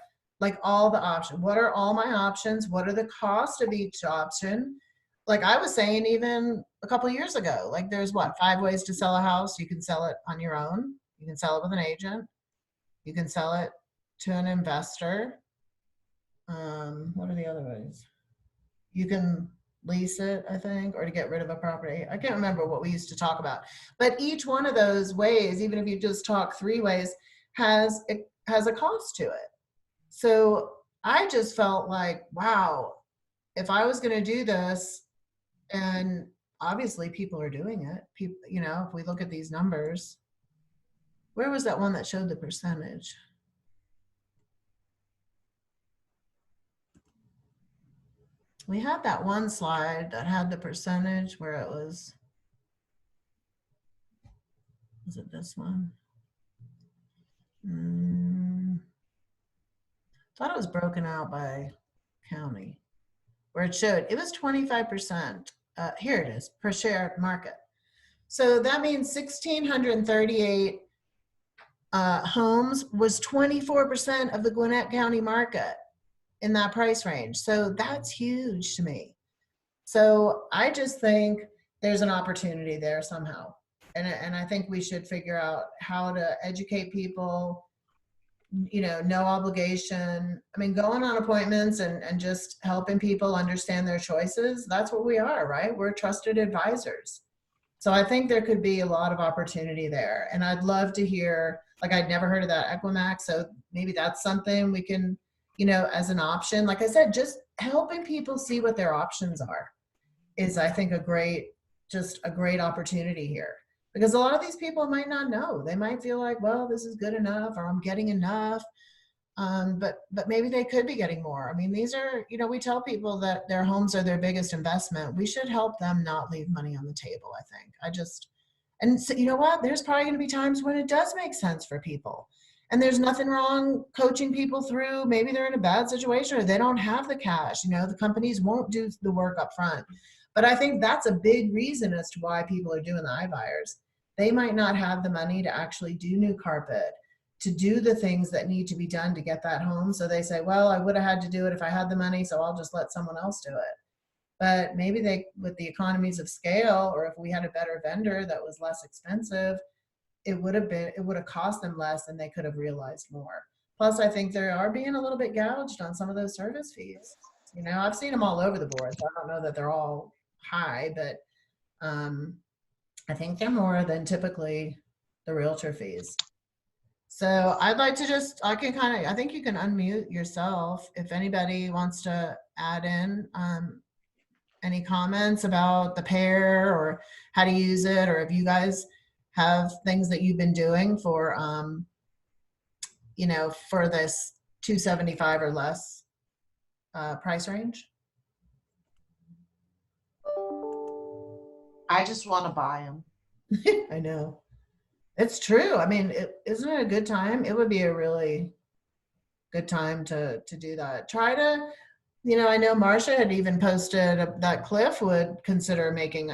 options. What are all my options? What are the costs of each option? Like I was saying, even a couple of years ago, like there's 5 ways to sell a house. You can sell it on your own. You can sell it with an agent. You can sell it to an investor. What are the other ways? You can lease it, I think, or to get rid of a property. I can't remember what we used to talk about. But each one of those ways, even if you just talk 3 ways, has a cost to it. So I just felt like, wow, if I was going to do this, and obviously people are doing it. People, you know, if we look at these numbers, where was that one that showed the percentage? We had that one slide that had the percentage where it was it this one? Thought it was broken out by county where it showed it was 25%. Here it is, per share market. So that means 1,638 homes was 24% of the Gwinnett County market in that price range. So that's huge to me. So I just think there's an opportunity there somehow. And I think we should figure out how to educate people, you know, no obligation. I mean, going on appointments and just helping people understand their choices. That's what we are, right? We're trusted advisors. So I think there could be a lot of opportunity there. And I'd love to hear, like, I'd never heard of that Equimax. So maybe that's something we can, you know, as an option. Like I said, just helping people see what their options are is, I think, a great opportunity here. Because a lot of these people might not know. They might feel like, well, this is good enough, or I'm getting enough. But maybe they could be getting more. I mean, these are, you know, we tell people that their homes are their biggest investment. We should help them not leave money on the table, I think. And so, you know what? There's probably going to be times when it does make sense for people. And there's nothing wrong coaching people through. Maybe they're in a bad situation or they don't have the cash. You know, the companies won't do the work up front. But I think that's a big reason as to why people are doing the iBuyers. They might not have the money to actually do new carpet, to do the things that need to be done to get that home. So they say, well, I would have had to do it if I had the money, so I'll just let someone else do it. But maybe they, with the economies of scale, or if we had a better vendor that was less expensive, it would have cost them less and they could have realized more. Plus, I think they are being a little bit gouged on some of those service fees. You know, I've seen them all over the board, so I don't know that they're all high, but I think they're more than typically the realtor fees. So I'd like to I think you can unmute yourself if anybody wants to add in any comments about the pair or how to use it, or if you guys have things that you've been doing for, you know, for this 275 or less price range. I just want to buy them. I know. It's true. I mean, isn't it a good time? It would be a really good time to do that. Try to, you know, I know Marcia had even posted that Cliff would consider making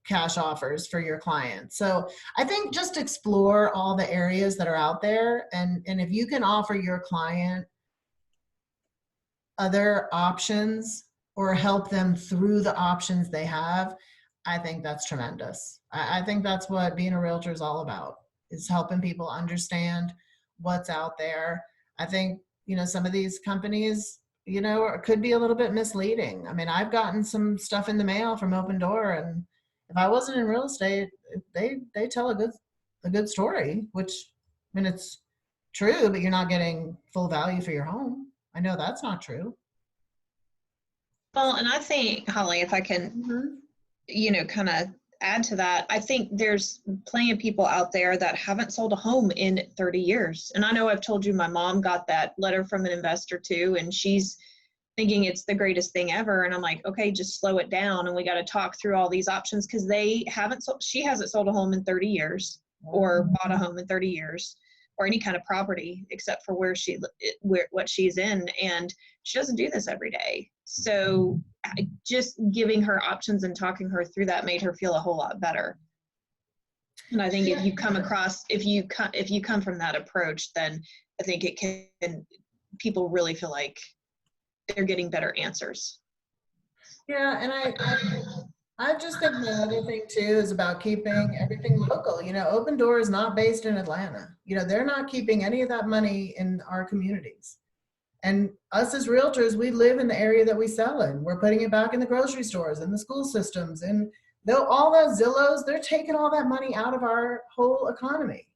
cash offers for your clients. So I think just explore all the areas that are out there. And if you can offer your client other options or help them through the options they have, I think that's tremendous. I think that's what being a realtor is all about, is helping people understand what's out there. I think, some of these companies, could be a little bit misleading. I mean, I've gotten some stuff in the mail from Open Door, and if I wasn't in real estate, they tell a good story, which, I mean, it's true, but you're not getting full value for your home. I know that's not true. Well, and I think, Holly, if I can, kind of add to that, I think there's plenty of people out there that haven't sold a home in 30 years. And I know I've told you my mom got that letter from an investor too, and she's thinking it's the greatest thing ever. And I'm like, okay, just slow it down. And we got to talk through all these options, because she hasn't sold a home in 30 years or bought a home in 30 years or any kind of property except for what she's in. And she doesn't do this every day. So just giving her options and talking her through that made her feel a whole lot better. And I think if you come from that approach, then I think people really feel like they're getting better answers. Yeah, and I just think the other thing too is about keeping everything local. Open Door is not based in Atlanta. They're not keeping any of that money in our communities. And us as realtors, we live in the area that we sell in. We're putting it back in the grocery stores and the school systems. And all those Zillows, they're taking all that money out of our whole economy.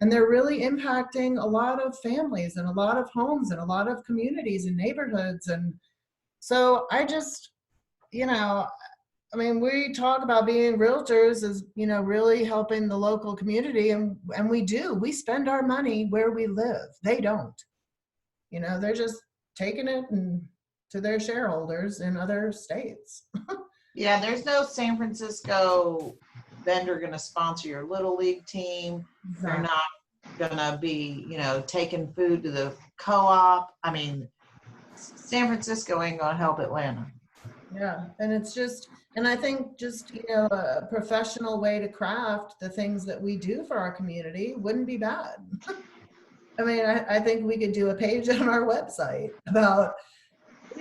And they're really impacting a lot of families and a lot of homes and a lot of communities and neighborhoods. And so I just, I mean, we talk about being realtors as, really helping the local community. And we do. We spend our money where we live. They don't. They're just taking it to their shareholders in other states. Yeah, there's no San Francisco vendor going to sponsor your little league team. Exactly. They're not going to be, taking food to the co-op. I mean, San Francisco ain't going to help Atlanta. Yeah, and I think just, a professional way to craft the things that we do for our community wouldn't be bad. I mean, I think we could do a page on our website about,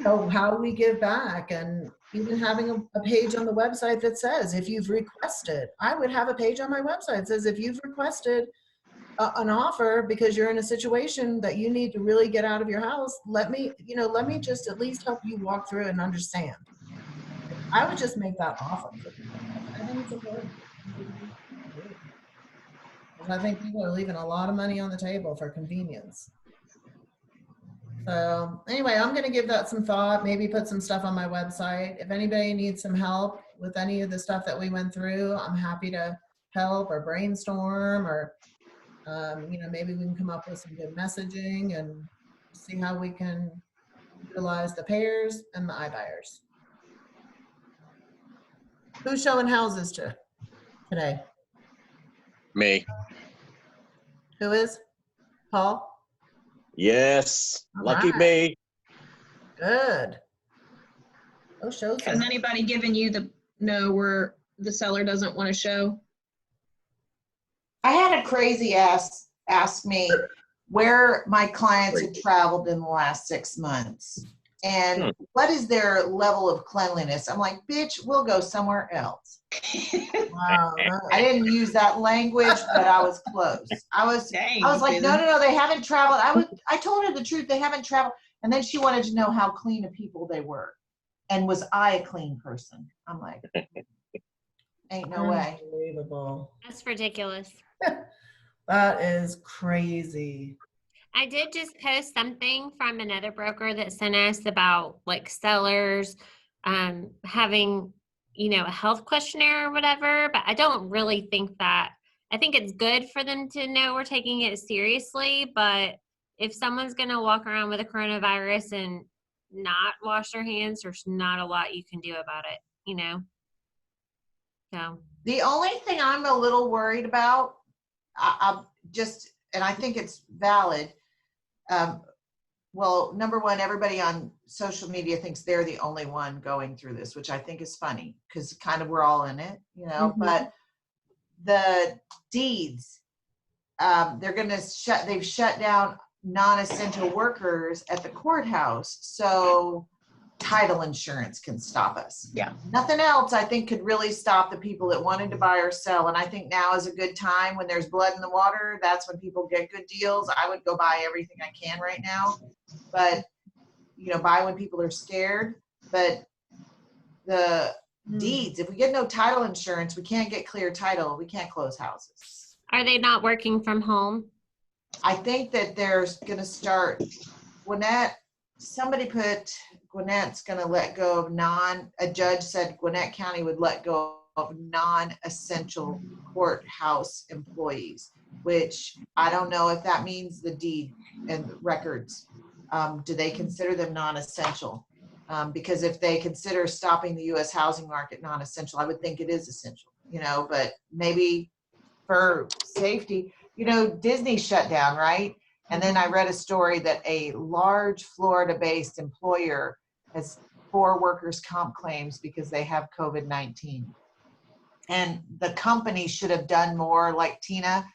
how we give back, and even having a page on the website that says, if you've requested, I would have a page on my website that says, if you've requested an offer because you're in a situation that you need to really get out of your house, let me just at least help you walk through it and understand. I would just make that offer. I think it's important. I think people are leaving a lot of money on the table for convenience. So anyway, I'm going to give that some thought, maybe put some stuff on my website. If anybody needs some help with any of the stuff that we went through, I'm happy to help or brainstorm, or, maybe we can come up with some good messaging and see how we can utilize the pears and the ibuyers. Who's showing houses today? Me. Who is? Paul? Yes. All Lucky right. me. Good. Oh, shows. Has anybody given you where the seller doesn't want to show? I had a crazy ass ask me where my clients had traveled in the last 6 months and what is their level of cleanliness. I'm like, bitch, we'll go somewhere else. Wow. I didn't use that language, but I was close. I was like, no, they haven't traveled. I told her the truth. They haven't traveled. And then she wanted to know how clean of people they were. And was I a clean person? I'm like, ain't no way. Unbelievable. That's ridiculous. That is crazy. I did just post something from another broker that sent us about like sellers having, a health questionnaire or whatever, but I don't really think that. I think it's good for them to know we're taking it seriously, but if someone's going to walk around with a coronavirus and not wash their hands, there's not a lot you can do about it, So the only thing I'm a little worried about, and I think it's valid. Well, number one, everybody on social media thinks they're the only one going through this, which I think is funny because kind of we're all in it, but the deeds, they've shut down non-essential workers at the courthouse, so title insurance can stop us. Yeah. Nothing else, I think, could really stop the people that wanted to buy or sell. And I think now is a good time when there's blood in the water. That's when people get good deals. I would go buy everything I can right now, but buy when people are scared. But the deeds, if we get no title insurance, we can't get clear title. We can't close houses. Are they not working from home? I think that there's going to start, Gwinnett, somebody put Gwinnett's going to let go of a judge said Gwinnett County would let go of non-essential courthouse employees, which I don't know if that means the deed and records. Do they consider them non-essential? Because if they consider stopping the U.S. housing market non-essential, I would think it is essential, but maybe for safety, Disney shut down, right? And then I read a story that a large Florida-based employer has 4 workers' comp claims because they have COVID-19. And the company should have done more, like Tina,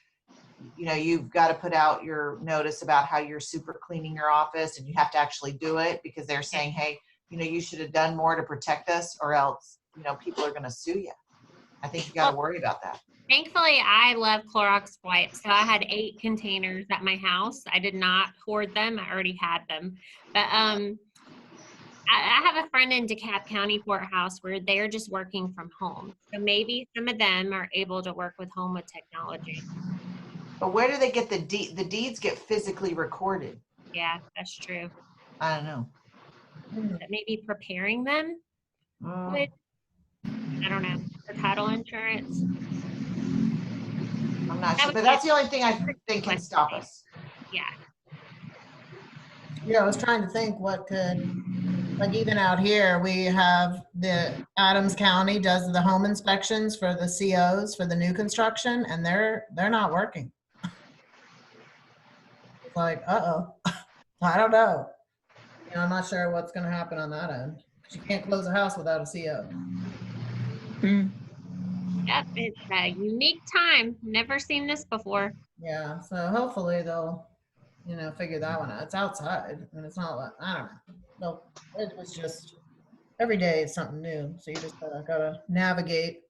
you've got to put out your notice about how you're super cleaning your office, and you have to actually do it because they're saying, hey, you should have done more to protect us, or else, people are going to sue you. I think you got to worry about that. Thankfully, I love Clorox wipes. So I had 8 containers at my house. I did not hoard them. I already had them. But I have a friend in DeKalb County Courthouse where they're just working from home. So maybe some of them are able to work with technology. But where do they get the deed? The deeds get physically recorded. Yeah, that's true. I don't know. But maybe preparing them with, I don't know, for title insurance. I'm not sure, but that's the only thing I think can stop us. Yeah. Yeah, I was trying to think what could, like even out here, we have the Adams County does the home inspections for the COs for the new construction, and they're not working. It's like, uh-oh, I don't know. I'm not sure what's going to happen on that end. You can't close a house without a CO. Yep, it's a unique time. Never seen this before. Yeah, so hopefully they'll, figure that one out. It's outside, and it's not like, I don't know. No, it was just, every day is something new. So you just gotta navigate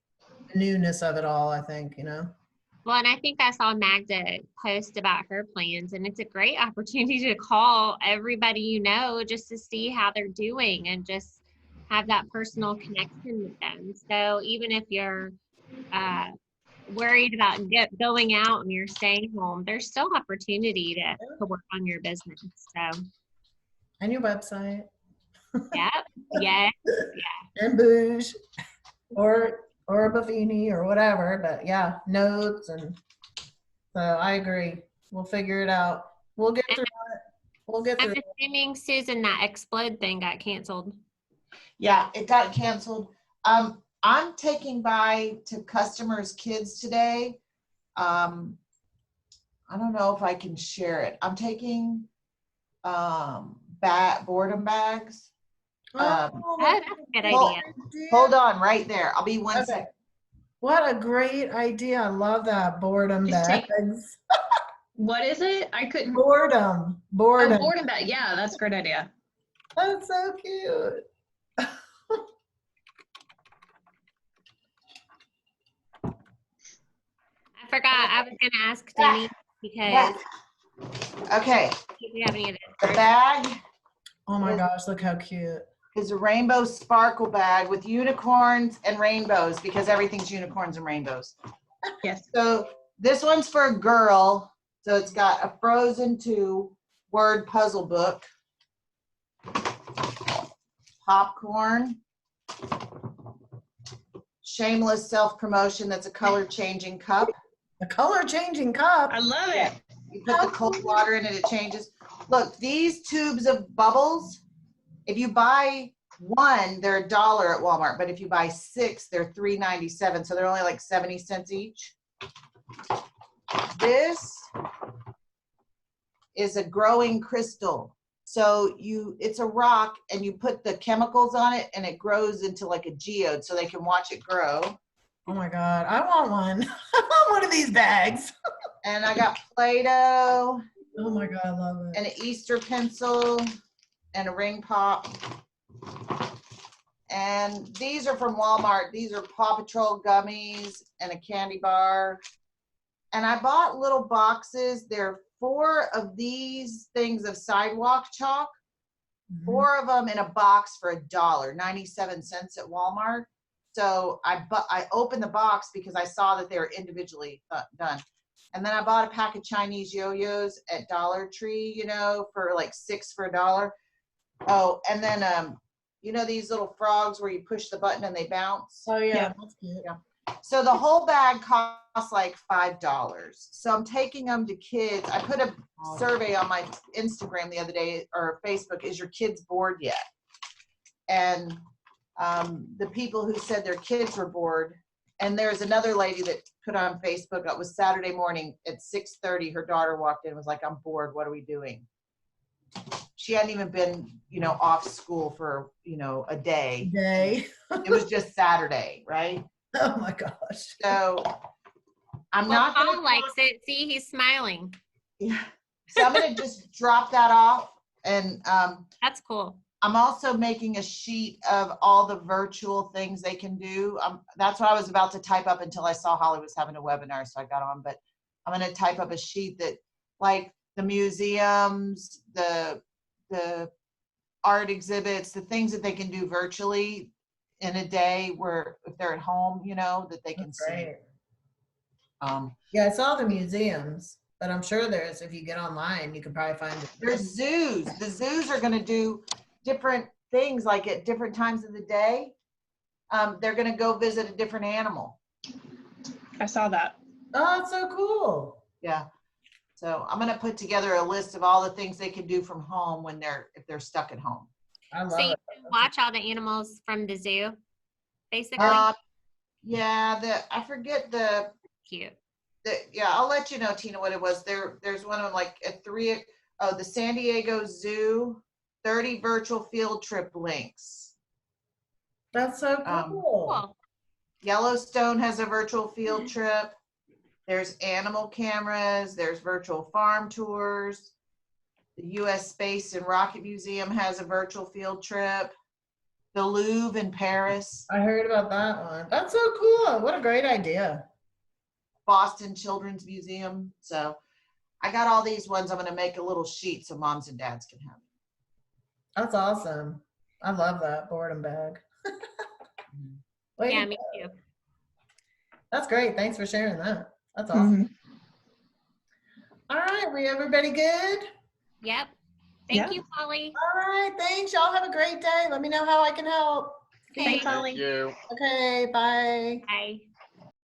the newness of it all, I think, Well, and I think I saw Magda post about her plans, and it's a great opportunity to call everybody just to see how they're doing and just have that personal connection with them. So even if you're worried about going out and you're staying home, there's still opportunity to work on your business. So, and your website. yeah, yeah, and bouge, or a Buffini or whatever. But yeah, notes, and so I agree. We'll figure it out. We'll get through it. We'll get through I'm assuming, Susan, that Explode thing got canceled. Yeah, it got canceled. I'm taking by to customers' kids today. I don't know if I can share it. I'm taking boredom bags. That's a good idea. Hold on right there. I'll be one second. What a great idea. I love that. Boredom bags. What is it? I couldn't. Boredom. Oh, boredom bag. Yeah, that's a great idea. That's so cute. I forgot. I was going to ask Denny because Okay. if you have any of The this. bag Oh my gosh, look how cute. is a rainbow sparkle bag with unicorns and rainbows, because everything's unicorns and rainbows. Yes. So this one's for a girl. So it's got a Frozen 2 word puzzle book, popcorn, shameless self-promotion. That's a color-changing cup. A color-changing cup. I love it. You put the cold water in it, it changes. Look, these tubes of bubbles, if you buy one, they're $1 at Walmart, but if you buy 6, they're $3.97. So they're only like 70 cents each. This is a growing crystal. So it's a rock, and you put the chemicals on it, and it grows into like a geode, so they can watch it grow. Oh my God, I want one. I want one of these bags. And I got Play-Doh. Oh my God, I love it. and an Easter pencil and a ring pop. And these are from Walmart. These are Paw Patrol gummies and a candy bar. And I bought little boxes. There are 4 of these things of sidewalk chalk, 4 of them in a box for $1.97 at Walmart. So I opened the box because I saw that they were individually done. And then I bought a pack of Chinese yo-yos at Dollar Tree, you know, for like 6 for $1. Oh, and then you know these little frogs where you push the button and they bounce? Oh yeah, Yeah. that's cute. So the whole bag costs like $5. So I'm taking them to kids. I put a survey on my Instagram the other day, or Facebook, is your kids bored yet? And the people who said their kids were bored, and there's another lady that put on Facebook, it was Saturday morning at 6:30, her daughter walked in and was like, I'm bored, what are we doing? She hadn't even been, you know, off school for, you know, a day. Day. It was just Saturday, right? Oh my gosh. So I'm Well, not Paul gonna, likes it. See, he's smiling. yeah. So I'm gonna just drop that off. And That's cool. I'm also making a sheet of all the virtual things they can do. That's what I was about to type up until I saw Holly was having a webinar, so I got on. But I'm going to type up a sheet that, like the museums, the art exhibits, the things that they can do virtually in a day, where if they're at home, you know, that they can That's see. great. Yeah, I saw the museums, but I'm sure there's, if you get online, you can probably find it. there's zoos. The zoos are going to do different things, like at different times of the day. They're going to go visit a different animal. I saw that. Oh, it's so cool. Yeah. So I'm going to put together a list of all the things they can do from home when if they're stuck at home. I love So you it. can watch all the animals from the zoo, basically. Yeah, I forget Cute. yeah, I'll let you know, Tina, what it was. There's one of like at 3, the San Diego Zoo, 30 virtual field trip links. That's so cool. Cool. Yellowstone has a virtual field trip. There's animal cameras. There's virtual farm tours. The U.S. Space and Rocket Museum has a virtual field trip. The Louvre in Paris. I heard about that one. That's so cool. What a great idea. Boston Children's Museum. So I got all these ones. I'm going to make a little sheet so moms and dads can have it. That's awesome. I love that boredom bag. Way Yeah, to me go. too. That's great. Thanks for sharing that. That's awesome. All right, everybody good? Yep. Yeah. Thank you, Holly. All right, thanks. Y'all have a great day. Let me know how I can help. Thanks, Okay. Holly. Thank you. Okay, bye. Bye.